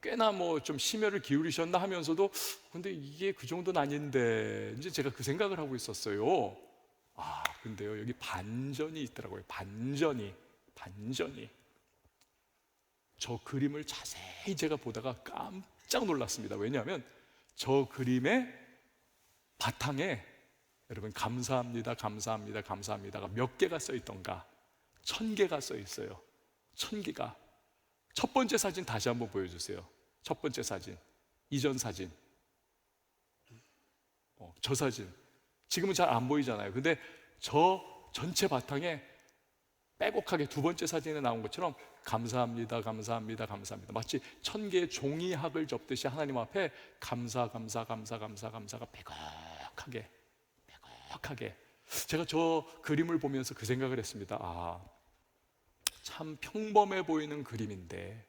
꽤나 뭐 좀 심혈을 기울이셨나 하면서도, 근데 이게 그 정도는 아닌데, 이제 제가 그 생각을 하고 있었어요. 근데요, 여기 반전이 있더라고요. 반전이. 저 그림을 자세히 제가 보다가 깜짝 놀랐습니다. 왜냐하면 저 그림의 바탕에, 여러분, 감사합니다, 감사합니다, 감사합니다가 몇 개가 써 있던가? 1000개가 써 있어요. 1000개가. 첫 번째 사진 다시 한번 보여주세요. 첫 번째 사진, 이전 사진, 저 사진. 지금은 잘 안 보이잖아요. 근데 저 전체 바탕에 빼곡하게 두 번째 사진에 나온 것처럼 감사합니다, 감사합니다, 감사합니다. 마치 1000개의 종이학을 접듯이 하나님 앞에 감사가 빼곡하게. 제가 저 그림을 보면서 그 생각을 했습니다. 참 평범해 보이는 그림인데,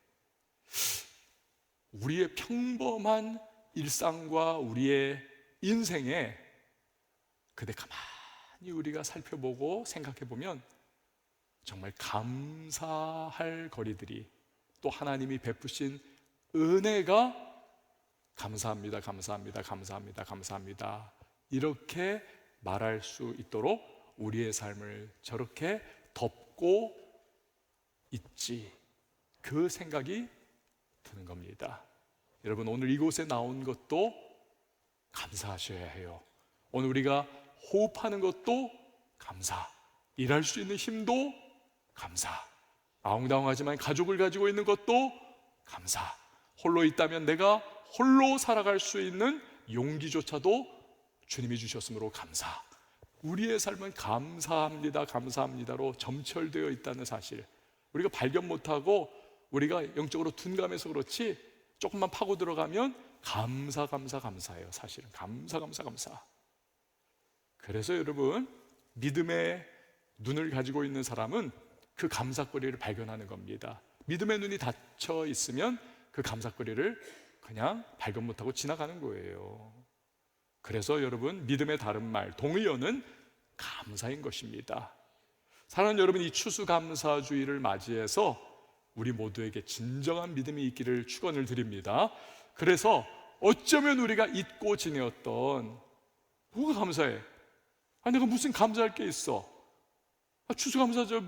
우리의 평범한 일상과 우리의 인생에, 근데 가만히 우리가 살펴보고 생각해 보면 정말 감사할 거리들이, 또 하나님이 베푸신 은혜가 감사합니다, 감사합니다, 감사합니다, 감사합니다, 이렇게 말할 수 있도록 우리의 삶을 저렇게 덮고 있지, 그 생각이 드는 겁니다. 여러분, 오늘 이곳에 나온 것도 감사하셔야 해요. 오늘 우리가 호흡하는 것도 감사, 일할 수 있는 힘도 감사, 아웅다웅하지만 가족을 가지고 있는 것도 감사, 홀로 있다면 내가 홀로 살아갈 수 있는 용기조차도 주님이 주셨으므로 감사. 우리의 삶은 감사합니다, 감사합니다로 점철되어 있다는 사실, 우리가 발견 못하고 우리가 영적으로 둔감해서 그렇지 조금만 파고 들어가면 감사, 감사, 감사예요. 사실은 감사, 감사, 감사. 그래서 여러분, 믿음의 눈을 가지고 있는 사람은 그 감사거리를 발견하는 겁니다. 믿음의 눈이 닫혀 있으면 그 감사거리를 그냥 발견 못하고 지나가는 거예요. 그래서 여러분, 믿음의 다른 말 동의어는 감사인 것입니다. 사랑하는 여러분, 이 추수감사주의를 맞이해서 우리 모두에게 진정한 믿음이 있기를 축원을 드립니다. 그래서 어쩌면 우리가 잊고 지내었던, 뭐가 감사해? 내가 무슨 감사할 게 있어? 추수감사절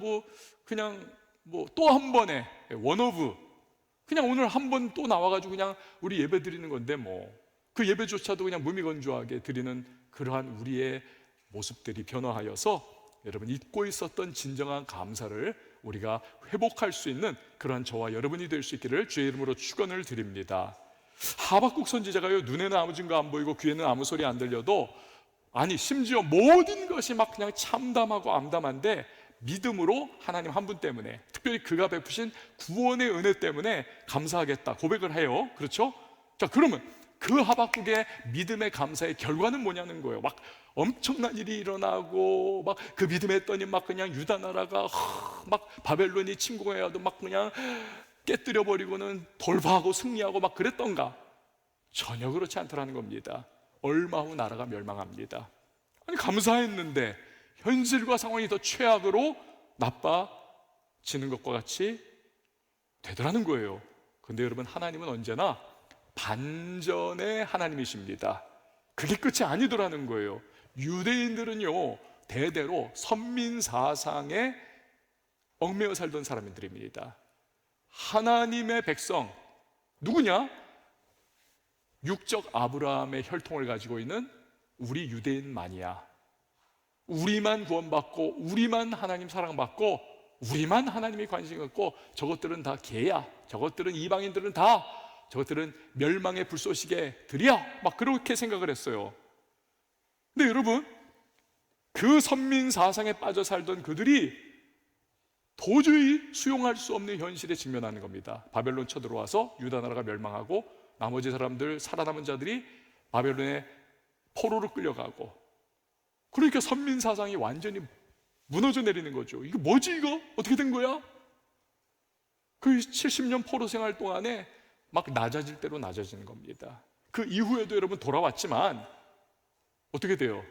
그냥 또 한 번에 원오브, 그냥 오늘 한 번 또 나와가지고 그냥 우리 예배 드리는 건데 그 예배조차도 그냥 무미건조하게 드리는 그러한 우리의 모습들이 변화하여서 여러분, 잊고 있었던 진정한 감사를 우리가 회복할 수 있는 그러한 저와 여러분이 될 수 있기를 주의 이름으로 축원을 드립니다. 하박국 선지자가요, 눈에는 아무 증거 안 보이고 귀에는 아무 소리 안 들려도, 아니 심지어 모든 것이 막 그냥 참담하고 암담한데 믿음으로 하나님 한 분 때문에, 특별히 그가 베푸신 구원의 은혜 때문에 감사하겠다 고백을 해요. 그렇죠? 자, 그러면 그 하박국의 믿음의 감사의 결과는 뭐냐는 거예요. 막 엄청난 일이 일어나고 막 그 믿음에 했더니 막 그냥 유다 나라가 막 바벨론이 침공해와도 막 그냥 깨뜨려 버리고는 돌파하고 승리하고 막 그랬던가? 전혀 그렇지 않더라는 겁니다. 얼마 후 나라가 멸망합니다. 아니, 감사했는데 현실과 상황이 더 최악으로 나빠지는 것과 같이 되더라는 거예요. 근데 여러분, 하나님은 언제나 반전의 하나님이십니다. 그게 끝이 아니더라는 거예요. 유대인들은요, 대대로 선민사상에 얽매여 살던 사람들입니다. 하나님의 백성, 누구냐? 육적 아브라함의 혈통을 가지고 있는 우리 유대인만이야. 우리만 구원받고, 우리만 하나님 사랑받고, 우리만 하나님이 관심 갖고, 저것들은 다 개야. 저것들은, 이방인들은 다, 저것들은 멸망의 불쏘시개 들이야. 막 그렇게 생각을 했어요. 근데 여러분, 그 선민사상에 빠져 살던 그들이 도저히 수용할 수 없는 현실에 직면하는 겁니다. 바벨론 쳐들어와서 유다 나라가 멸망하고 나머지 사람들, 살아남은 자들이 바벨론의 포로로 끌려가고, 그러니까 선민사상이 완전히 무너져 내리는 거죠. 이게 뭐지 이거? 어떻게 된 거야? 그 70년 포로 생활 동안에 막 낮아질 대로 낮아지는 겁니다. 그 이후에도 여러분 돌아왔지만 어떻게 돼요?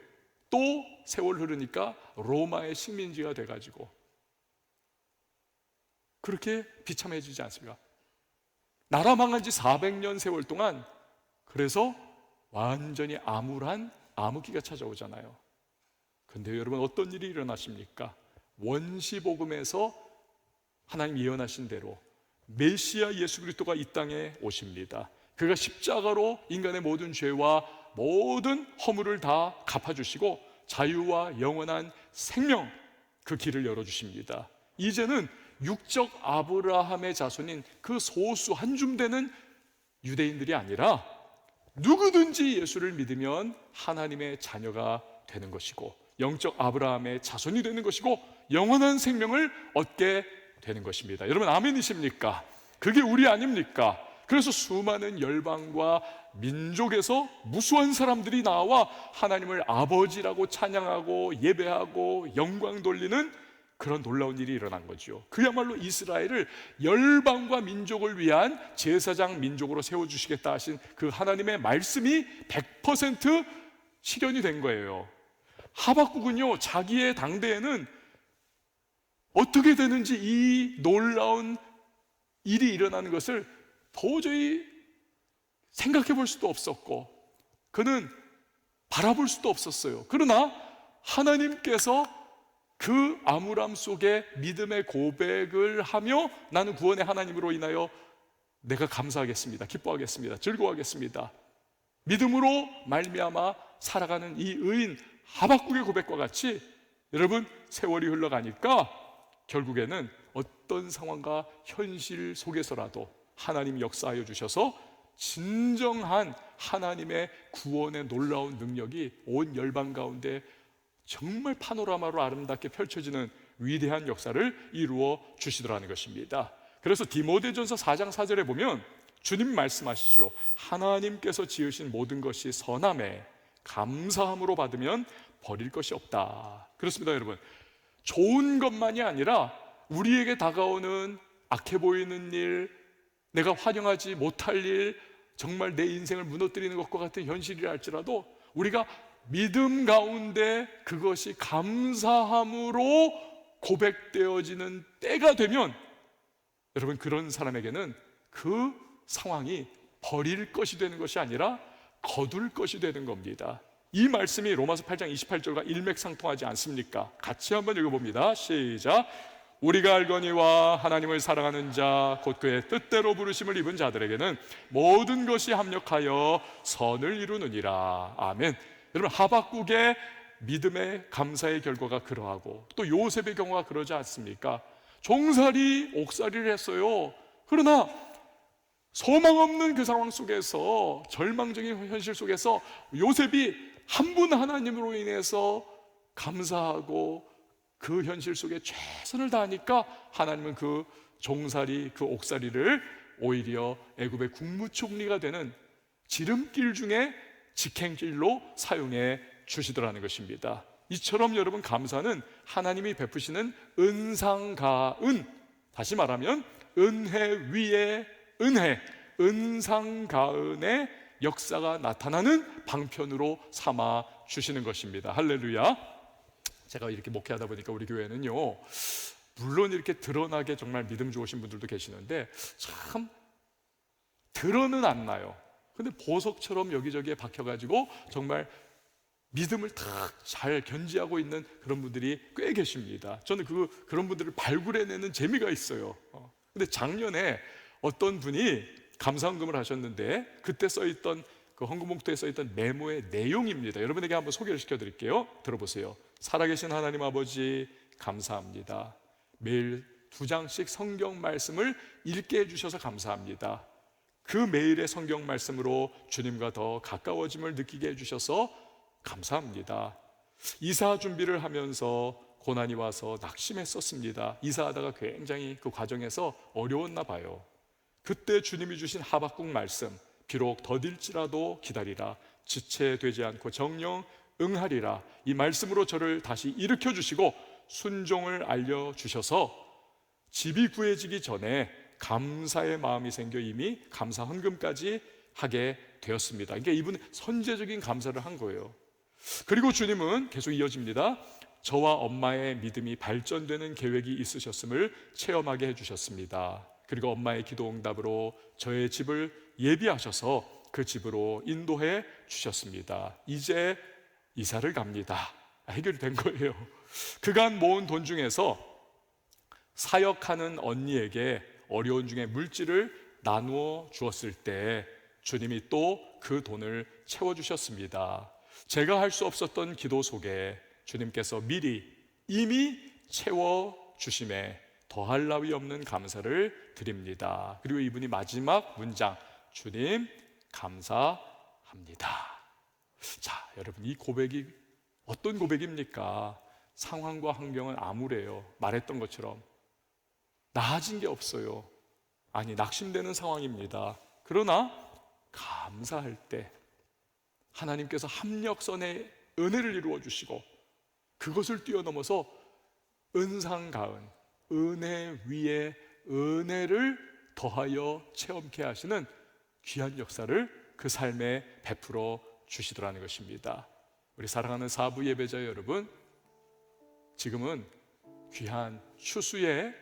또 세월 흐르니까 로마의 식민지가 돼가지고 그렇게 비참해지지 않습니까? 나라 망한 지 400년 세월 동안, 그래서 완전히 암울한 암흑기가 찾아오잖아요. 근데 여러분, 어떤 일이 일어나십니까? 원시복음에서 하나님 예언하신 대로 메시아 예수 그리스도가 이 땅에 오십니다. 그가 십자가로 인간의 모든 죄와 모든 허물을 다 갚아주시고 자유와 영원한 생명, 그 길을 열어주십니다. 이제는 육적 아브라함의 자손인 그 소수 한 줌 되는 유대인들이 아니라 누구든지 예수를 믿으면 하나님의 자녀가 되는 것이고, 영적 아브라함의 자손이 되는 것이고, 영원한 생명을 얻게 되는 것입니다. 여러분, 아멘이십니까? 그게 우리 아닙니까? 그래서 수많은 열방과 민족에서 무수한 사람들이 나와 하나님을 아버지라고 찬양하고 예배하고 영광 돌리는 그런 놀라운 일이 일어난 거죠. 그야말로 이스라엘을 열방과 민족을 위한 제사장 민족으로 세워주시겠다 하신 그 하나님의 말씀이 100% 실현이 된 거예요. 하박국은요, 자기의 당대에는 어떻게 되는지 이 놀라운 일이 일어나는 것을 도저히 생각해 볼 수도 없었고, 그는 바라볼 수도 없었어요. 그러나 하나님께서 그 암울함 속에 믿음의 고백을 하며, 나는 구원의 하나님으로 인하여 내가 감사하겠습니다, 기뻐하겠습니다, 즐거워하겠습니다, 믿음으로 말미암아 살아가는 이 의인 하박국의 고백과 같이, 여러분, 세월이 흘러가니까 결국에는 어떤 상황과 현실 속에서라도 하나님이 역사하여 주셔서 진정한 하나님의 구원의 놀라운 능력이 온 열방 가운데 정말 파노라마로 아름답게 펼쳐지는 위대한 역사를 이루어 주시더라는 것입니다. 그래서 디모데전서 4장 4절에 보면 주님 말씀하시죠. 하나님께서 지으신 모든 것이 선함에 감사함으로 받으면 버릴 것이 없다. 그렇습니다, 여러분. 좋은 것만이 아니라 우리에게 다가오는 악해 보이는 일, 내가 환영하지 못할 일, 정말 내 인생을 무너뜨리는 것과 같은 현실이라 할지라도 우리가 믿음 가운데 그것이 감사함으로 고백되어지는 때가 되면, 여러분, 그런 사람에게는 그 상황이 버릴 것이 되는 것이 아니라 거둘 것이 되는 겁니다. 이 말씀이 로마서 8장 28절과 일맥상통하지 않습니까? 같이 한번 읽어봅니다. 시작. 우리가 알거니와 하나님을 사랑하는 자 곧 그의 뜻대로 부르심을 입은 자들에게는 모든 것이 합력하여 선을 이루느니라. 아멘. 여러분, 하박국의 믿음의 감사의 결과가 그러하고 또 요셉의 경우가 그러지 않습니까? 종살이 옥살이를 했어요. 그러나 소망 없는 그 상황 속에서, 절망적인 현실 속에서 요셉이 한 분 하나님으로 인해서 감사하고 그 현실 속에 최선을 다하니까 하나님은 그 종살이, 그 옥살이를 오히려 애굽의 국무총리가 되는 지름길 중에 직행길로 사용해 주시더라는 것입니다. 이처럼 여러분, 감사는 하나님이 베푸시는 은상가은, 다시 말하면 은혜 위에 은혜, 은상가은의 역사가 나타나는 방편으로 삼아 주시는 것입니다. 할렐루야. 제가 이렇게 목회하다 보니까 우리 교회는요, 물론 이렇게 드러나게 정말 믿음 좋으신 분들도 계시는데 참 드러는 안 나요. 근데 보석처럼 여기저기에 박혀가지고 정말 믿음을 다 잘 견지하고 있는 그런 분들이 꽤 계십니다. 저는 그런 분들을 발굴해내는 재미가 있어요. 근데 작년에 어떤 분이 감사헌금을 하셨는데 그때 써있던, 그 헌금 봉투에 써있던 메모의 내용입니다. 여러분에게 한번 소개를 시켜드릴게요. 들어보세요. 살아계신 하나님 아버지, 감사합니다. 매일 2장씩 성경 말씀을 읽게 해주셔서 감사합니다. 그 매일의 성경 말씀으로 주님과 더 가까워짐을 느끼게 해주셔서 감사합니다. 이사 준비를 하면서 고난이 와서 낙심했었습니다. 이사하다가 굉장히 그 과정에서 어려웠나 봐요. 그때 주님이 주신 하박국 말씀, 비록 더딜지라도 기다리라, 지체되지 않고 정령 응하리라, 이 말씀으로 저를 다시 일으켜 주시고 순종을 알려주셔서 집이 구해지기 전에 감사의 마음이 생겨 이미 감사 헌금까지 하게 되었습니다. 그러니까 이분은 선제적인 감사를 한 거예요. 그리고 주님은 계속 이어집니다. 저와 엄마의 믿음이 발전되는 계획이 있으셨음을 체험하게 해주셨습니다. 그리고 엄마의 기도 응답으로 저의 집을 예비하셔서 그 집으로 인도해 주셨습니다. 이제 이사를 갑니다. 해결된 거예요. 그간 모은 돈 중에서 사역하는 언니에게 어려운 중에 물질을 나누어 주었을 때 주님이 또 그 돈을 채워주셨습니다. 제가 할 수 없었던 기도 속에 주님께서 미리 이미 채워주심에 더할 나위 없는 감사를 드립니다. 그리고 이분이 마지막 문장, 주님 감사합니다. 자, 여러분, 이 고백이 어떤 고백입니까? 상황과 환경은 암울해요. 말했던 것처럼 나아진 게 없어요. 아니, 낙심되는 상황입니다. 그러나 감사할 때 하나님께서 합력선의 은혜를 이루어 주시고 그것을 뛰어넘어서 은상가은, 은혜 위에 은혜를 더하여 체험케 하시는 귀한 역사를 그 삶에 베풀어 주시더라는 것입니다. 우리 사랑하는 사부 예배자 여러분, 지금은 귀한 추수의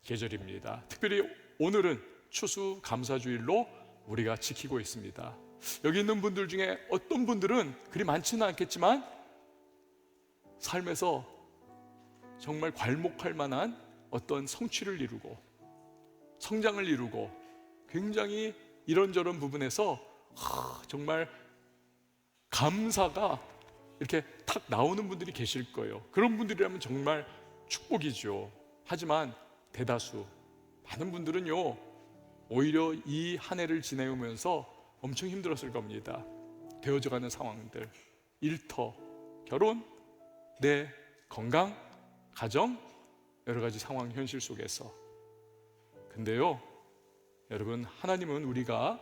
계절입니다. 특별히 오늘은 추수 감사주일로 우리가 지키고 있습니다. 여기 있는 분들 중에 어떤 분들은 그리 많지는 않겠지만 삶에서 정말 괄목할 만한 어떤 성취를 이루고 성장을 이루고 굉장히 이런저런 부분에서 정말 감사가 이렇게 탁 나오는 분들이 계실 거예요. 그런 분들이라면 정말 축복이죠. 하지만 대다수 많은 분들은요, 오히려 이 한 해를 지내오면서 엄청 힘들었을 겁니다. 되어져가는 상황들, 일터, 결혼, 내 건강, 가정, 여러 가지 상황, 현실 속에서. 근데요, 여러분, 하나님은 우리가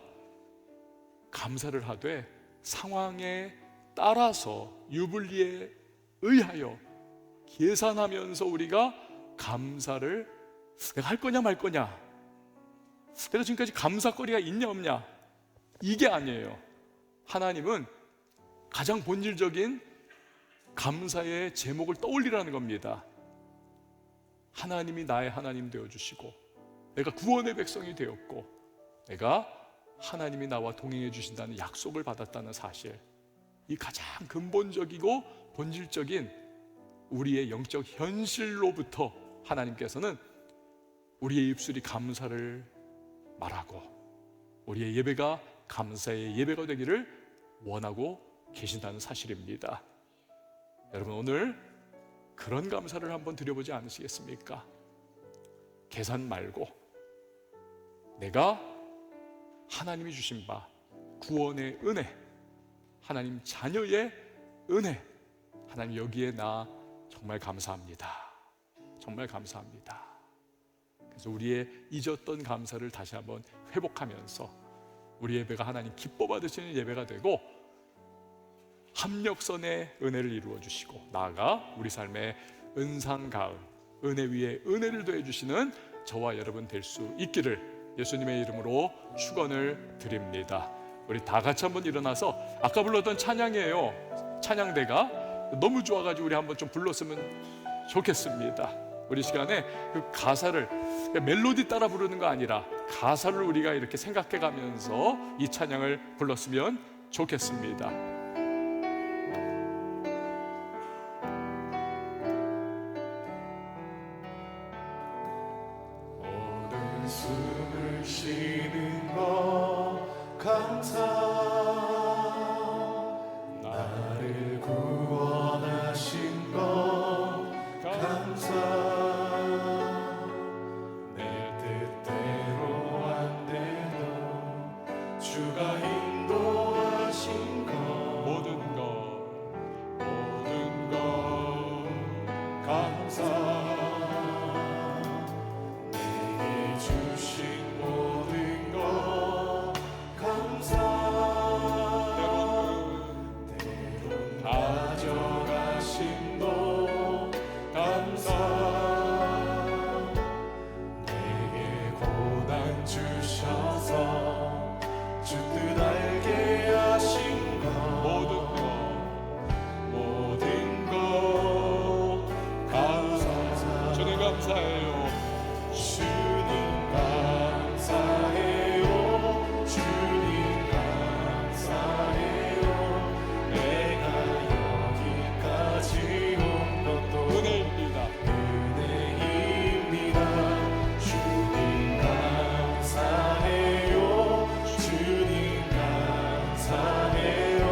감사를 하되 상황에 따라서 유불리에 의하여 계산하면서 우리가 감사를, 내가 할 거냐 말 거냐, 내가 지금까지 감사거리가 있냐 없냐, 이게 아니에요. 하나님은 가장 본질적인 감사의 제목을 떠올리라는 겁니다. 하나님이 나의 하나님 되어주시고, 내가 구원의 백성이 되었고, 내가 하나님이 나와 동행해 주신다는 약속을 받았다는 사실, 이 가장 근본적이고 본질적인 우리의 영적 현실로부터 하나님께서는 우리의 입술이 감사를 말하고 우리의 예배가 감사의 예배가 되기를 원하고 계신다는 사실입니다. 여러분, 오늘 그런 감사를 한번 드려보지 않으시겠습니까? 계산 말고 내가 하나님이 주신 바 구원의 은혜, 하나님 자녀의 은혜, 하나님 여기에 나 정말 감사합니다. 정말 감사합니다. 그래서 우리의 잊었던 감사를 다시 한번 회복하면서 우리 예배가 하나님 기뻐 받으시는 예배가 되고 합력선의 은혜를 이루어 주시고 나아가 우리 삶의 은상가을, 은혜 위에 은혜를 더해 주시는 저와 여러분 될 수 있기를 예수님의 이름으로 축원을 드립니다. 우리 다 같이 한번 일어나서 아까 불렀던 찬양이에요. 찬양대가 너무 좋아가지고 우리 한번 좀 불렀으면 좋겠습니다. 우리 시간에 그 가사를 멜로디 따라 부르는 거 아니라 가사를 우리가 이렇게 생각해 가면서 이 찬양을 불렀으면 좋겠습니다. 모든 숨을 쉬는 것 감사, 나를 구원하신 것 감사, 내 뜻대로 안 돼도 주가 인도하신 것 모든 것 감사, 내게 주신 모든 것 감사, 때론 가져가신 것 감사, 내게 고난 주셔서 주 뜻 알게 하신 것 모든 것 감사, 주님 감사해요. 주님 감사해요, 주님 감사해요, 내가 여기까지 온 것도 은혜입니다. 은혜입니다. 주님 감사해요, 주님 감사해요,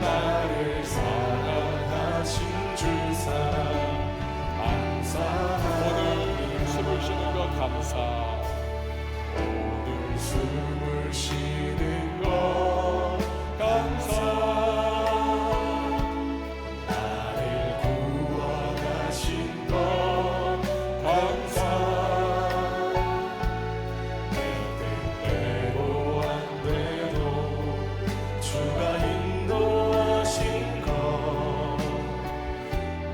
나를 사랑하신 주 사랑 오늘 감사합니다. 숨을 쉬는 것 감사. 오늘 숨을 쉬는 것 감사, 나를 구원하신 것 감사, 내 뜻대로 안 돼도 주가 인도하신 것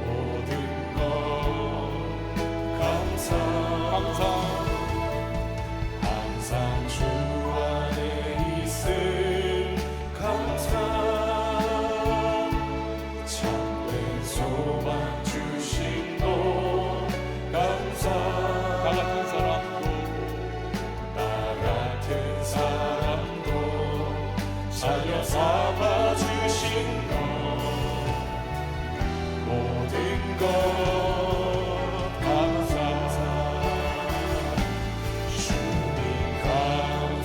모든 것 감사, 항상 주 안에 있음 감사, 참된 소망 주신 것 감사, 나 같은 사람도 나 같은 사람도 살려 삼아 주신 것 모든 것 감사, 주님 감사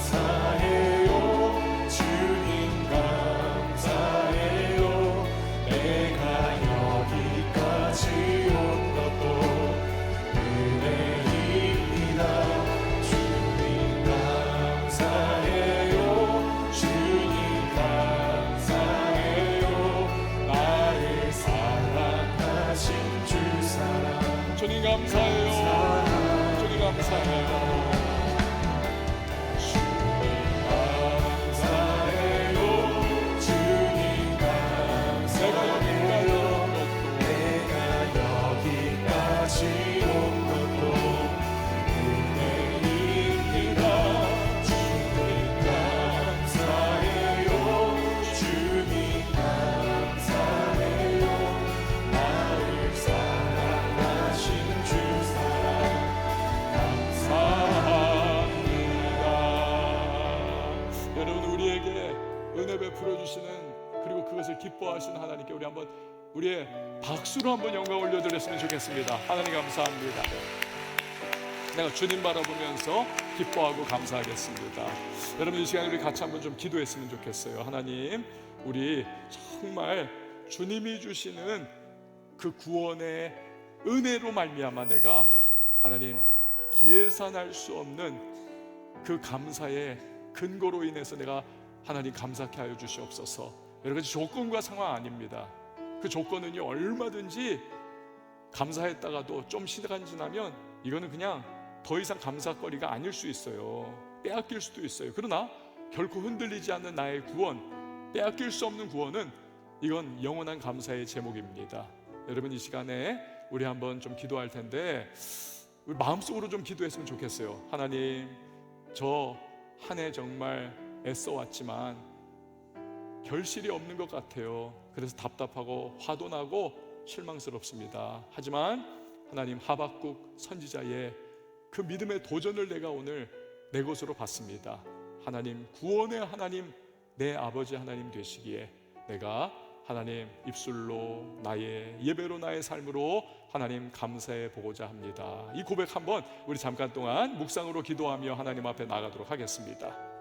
은혜 베풀어 주시는, 그리고 그것을 기뻐하시는 하나님께 우리 한번 우리의 박수로 한번 영광 올려드렸으면 좋겠습니다. 하나님 감사합니다. 내가 주님 바라보면서 기뻐하고 감사하겠습니다. 여러분, 이 시간에 우리 같이 한번 좀 기도했으면 좋겠어요. 하나님, 우리 정말 주님이 주시는 그 구원의 은혜로 말미암아 내가 하나님 계산할 수 없는 그 감사의 근거로 인해서 내가 하나님 감사케 하여 주시옵소서. 여러 가지 조건과 상황 아닙니다. 그 조건은요, 얼마든지 감사했다가도 좀 시간 지나면 이거는 그냥 더 이상 감사거리가 아닐 수 있어요. 빼앗길 수도 있어요. 그러나 결코 흔들리지 않는 나의 구원, 빼앗길 수 없는 구원은 이건 영원한 감사의 제목입니다. 여러분, 이 시간에 우리 한번 좀 기도할 텐데 우리 마음속으로 좀 기도했으면 좋겠어요. 하나님, 저 한 해 정말 애써왔지만 결실이 없는 것 같아요. 그래서 답답하고 화도 나고 실망스럽습니다. 하지만 하나님, 하박국 선지자의 그 믿음의 도전을 내가 오늘 내 것으로 봤습니다. 하나님, 구원의 하나님, 내 아버지 하나님 되시기에 내가 하나님 입술로, 나의 예배로, 나의 삶으로 하나님 감사해 보고자 합니다. 이 고백 한번 우리 잠깐 동안 묵상으로 기도하며 하나님 앞에 나가도록 하겠습니다.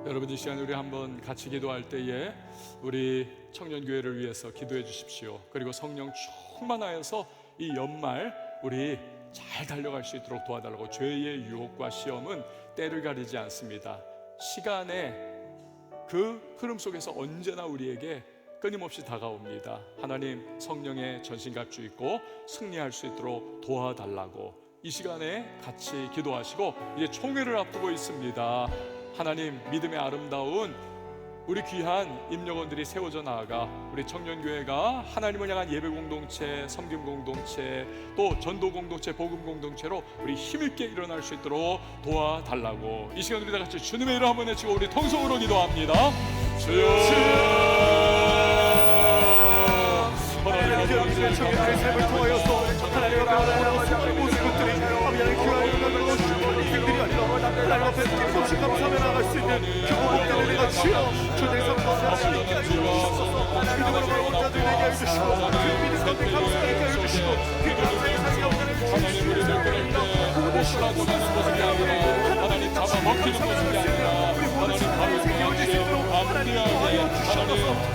여러분, 이 시간 우리 한번 같이 기도할 때에 우리 청년교회를 위해서 기도해 주십시오. 그리고 성령 충만하여서 이 연말 우리 잘 달려갈 수 있도록 도와달라고. 죄의 유혹과 시험은 때를 가리지 않습니다. 시간의 그 흐름 속에서 언제나 우리에게 끊임없이 다가옵니다. 하나님, 성령의 전신갑주 입고 승리할 수 있도록 도와달라고 이 시간에 같이 기도하시고, 이제 총회를 앞두고 있습니다. 하나님, 믿음의 아름다운 우리 귀한 임영원들이 세워져 나아가 우리 청년교회가 하나님을 향한 예배 공동체, 섬김 공동체, 또 전도 공동체, 복음 공동체로 우리 힘있게 일어날 수 있도록 도와달라고 이 시간 우리 다 같이 주님의 이름 한번 외치고 우리 통성으로 기도합니다. 주여, 하나님, 우리의 청년의 삶을 통하여서 하나님 앞에 모든 것들이 하나님 교회를 주시고 인생들이 아니라 하나님 앞에 기쁨없이 감사하며 나갈 수 있는 그 모든 은혜가 주여 주의 삶 가운데 하나님 있게 하여 주시옵소서. 믿음으로 걸어온 자들 되게 하여 주시고, 그 믿음 가운데 감사하게 하여 주시고, 그 감사의 삶 가운데 하나님 우리를 끌어올 때 무엇이라도 나는 것이 아니라 하나님 잡아먹히는 것이 아니라 하나님 바로 그같이 담대하게 하나님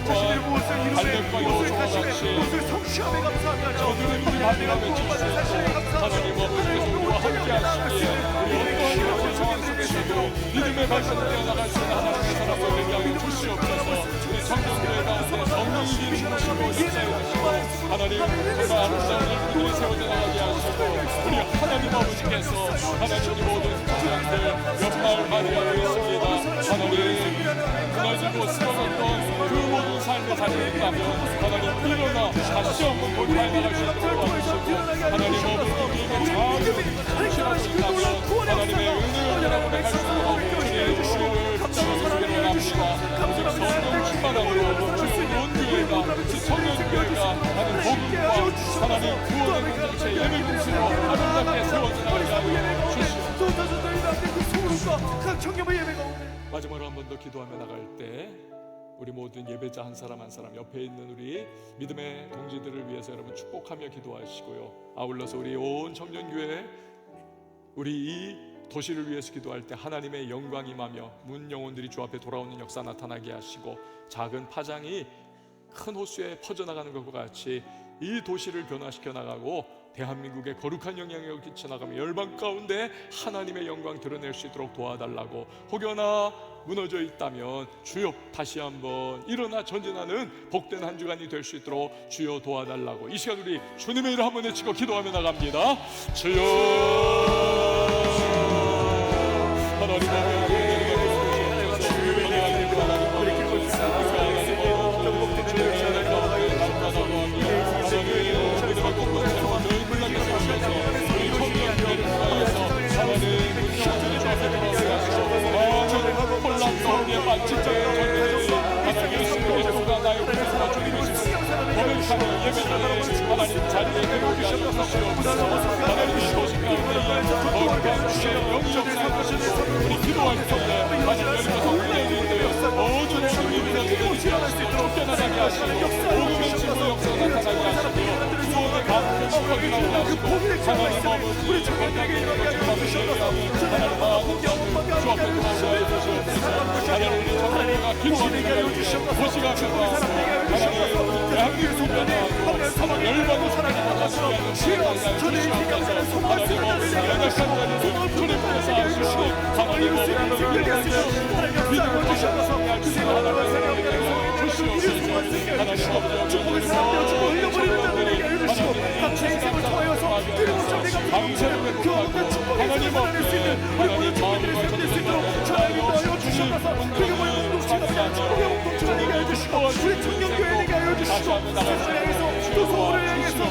자신의 무엇을 이루매 무엇을 다시매 무엇을 성취함에 감사하며 저들은 우리 하나님을 외치시고 하나님 아버지께서 우리와 함께 하시기에 우리 어떠한 상황 속에서도 믿음의 발전을 떼어나갈 수 있는 하나님의 사람을 되게 하여 주시옵소서. 우리 청년들의 가운데 성령이 이루시고 역사해 주시고 하나님 정말 아름다운 일꾼들이 세워져 나가게 하시고 우리 하나님 아버지께서 하나님 모든 청년들 연말 맞이하고 있습니다. 하나님 무너지고 쓰러졌던 그 모든 삶의 자리에 있다면 하나님 일어나 다시 한번 돌파해 나갈 수 있도록 도와주시고 하나님 어머니에게 작은 실험이 있다면 하나님의 은혜를 여러분의 갈수록 우리의 우리를 붙잡아서 일어납니다. 성령 충만함으로 주의 온 교회가 청년교회가 하는 복음과 하나님 구원의 공동체 예배 공동체로 아름답게 세워져 나가게 하여 주시옵소서. 마지막으로 한 번 더 기도하며 나갈 때 우리 모든 예배자 한 사람 한 사람 옆에 있는 우리 믿음의 동지들을 위해서 여러분 축복하며 기도하시고요. 아울러서 우리 온 청년교회 우리 이 도시를 위해서 기도할 때 하나님의 영광이 임하며 문 영혼들이 주 앞에 돌아오는 역사 나타나게 하시고 작은 파장이 큰 호수에 퍼져나가는 것과 같이 이 도시를 변화시켜 나가고 대한민국의 거룩한 영향력을 끼쳐나가며 열방 가운데 하나님의 영광 드러낼 수 있도록 도와달라고, 혹여나 무너져 있다면 주여 다시 한번 일어나 전진하는 복된 한 주간이 될 수 있도록 주여 도와달라고, 이 시간 우리 주님의 이름 한번 외치고 기도하며 나갑니다. 주여 하나님 혼란 가운데 빠진 하나님 예수 그리스도가 나의 구주와 주님이시고 고백하는 예배자의 하나님 자리에 들어오게 하여 주시옵소서. 하나님 이곳 가운데 거룩한 주의 영적 사역하시고 우리 기도할 때 하나님 여기서 우리에게 모든 주님들에게 쫓겨나가게 하시고 복음의 진리 역사가 나타나게 하시고 구원의 감격을 확인하게 하시고 하나님 아버지 우리 주님에게 일어나게 하시옵소서. 하나님 아버지 주 앞에 도와주시옵소서. 하나님 정말가 기도하는 보시가 하나님 대한민국 하나님 열방을 사랑하는 주여 저는 이 시간에 손발을 연약한 자를 주님께서 하시고 하나님 믿음을 주셔서 하나님 축복을 쌓여 흘려버리는 자들에게 해주시고 각자의 인생을 통하여서 그리고 내가 감사를 그 어떤 축복의 삶을 살아낼 수 있는 우리 모든 주민들의 삶이 될 수 있도록 저에게 도와여 주셔서 그리고 공동체가 축복의 공동체가 되게 해주시고 우리 청년교회 되게 하여 주시고 세상을 향해서 또 서울을 향해서 이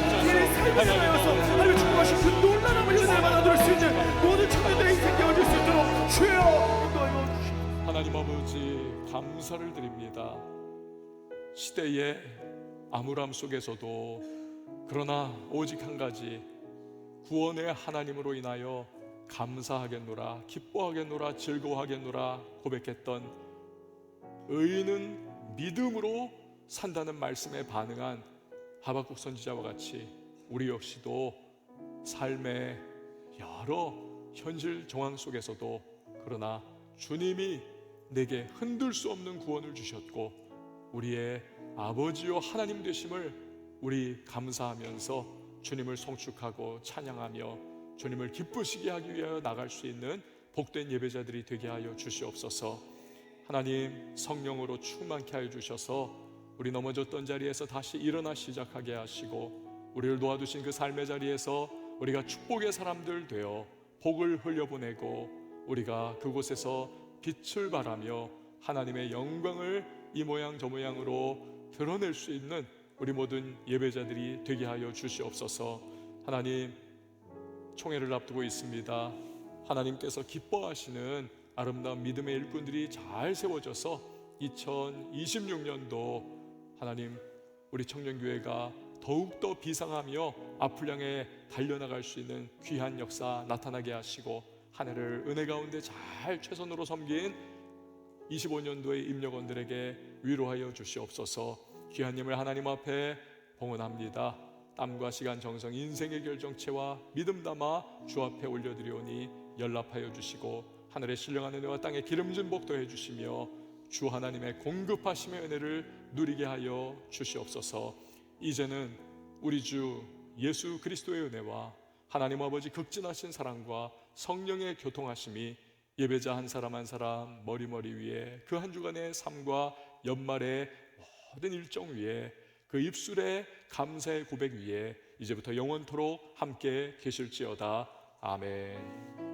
삶을 향하여서 하나님의 축복하신 그 놀라움을 은혜를 받아들일 수 있는 모든 청년들의 인생 되어줄 수 있도록 주여 인도하여 주시고 하나님 아버지 감사를 드립니다. 시대의 암울함 속에서도 그러나 오직 한 가지 구원의 하나님으로 인하여 감사하겠노라, 기뻐하겠노라, 즐거워하겠노라 고백했던 의인은 믿음으로 산다는 말씀에 반응한 하박국 선지자와 같이 우리 역시도 삶의 여러 현실 정황 속에서도 그러나 주님이 내게 흔들 수 없는 구원을 주셨고 우리의 아버지요 하나님 되심을 우리 감사하면서 주님을 송축하고 찬양하며 주님을 기쁘시게 하기 위하여 나갈 수 있는 복된 예배자들이 되게 하여 주시옵소서. 하나님 성령으로 충만케 하여 주셔서 우리 넘어졌던 자리에서 다시 일어나 시작하게 하시고 우리를 도와주신 그 삶의 자리에서 우리가 축복의 사람들 되어 복을 흘려보내고 우리가 그곳에서 빛을 발하며 하나님의 영광을 이 모양 저 모양으로 드러낼 수 있는 우리 모든 예배자들이 되게 하여 주시옵소서. 하나님 총회를 앞두고 있습니다. 하나님께서 기뻐하시는 아름다운 믿음의 일꾼들이 잘 세워져서 2026년도 하나님 우리 청년교회가 더욱더 비상하며 앞을 향해 달려나갈 수 있는 귀한 역사 나타나게 하시고 한 해를 은혜 가운데 잘 최선으로 섬긴 25년도의 임력원들에게 위로하여 주시옵소서. 귀하님을 하나님 앞에 봉헌합니다. 땀과 시간 정성 인생의 결정체와 믿음 담아 주 앞에 올려드리오니 연락하여 주시고 하늘의 신령한 은혜와 땅의 기름진 복 더해 주시며 주 하나님의 공급하심의 은혜를 누리게 하여 주시옵소서. 이제는 우리 주 예수 그리스도의 은혜와 하나님 아버지 극진하신 사랑과 성령의 교통하심이 예배자 한 사람 한 사람 머리 위에 그 한 주간의 삶과 연말의 모든 일정 위에 그 입술의 감사의 고백 위에 이제부터 영원토록 함께 계실지어다. 아멘.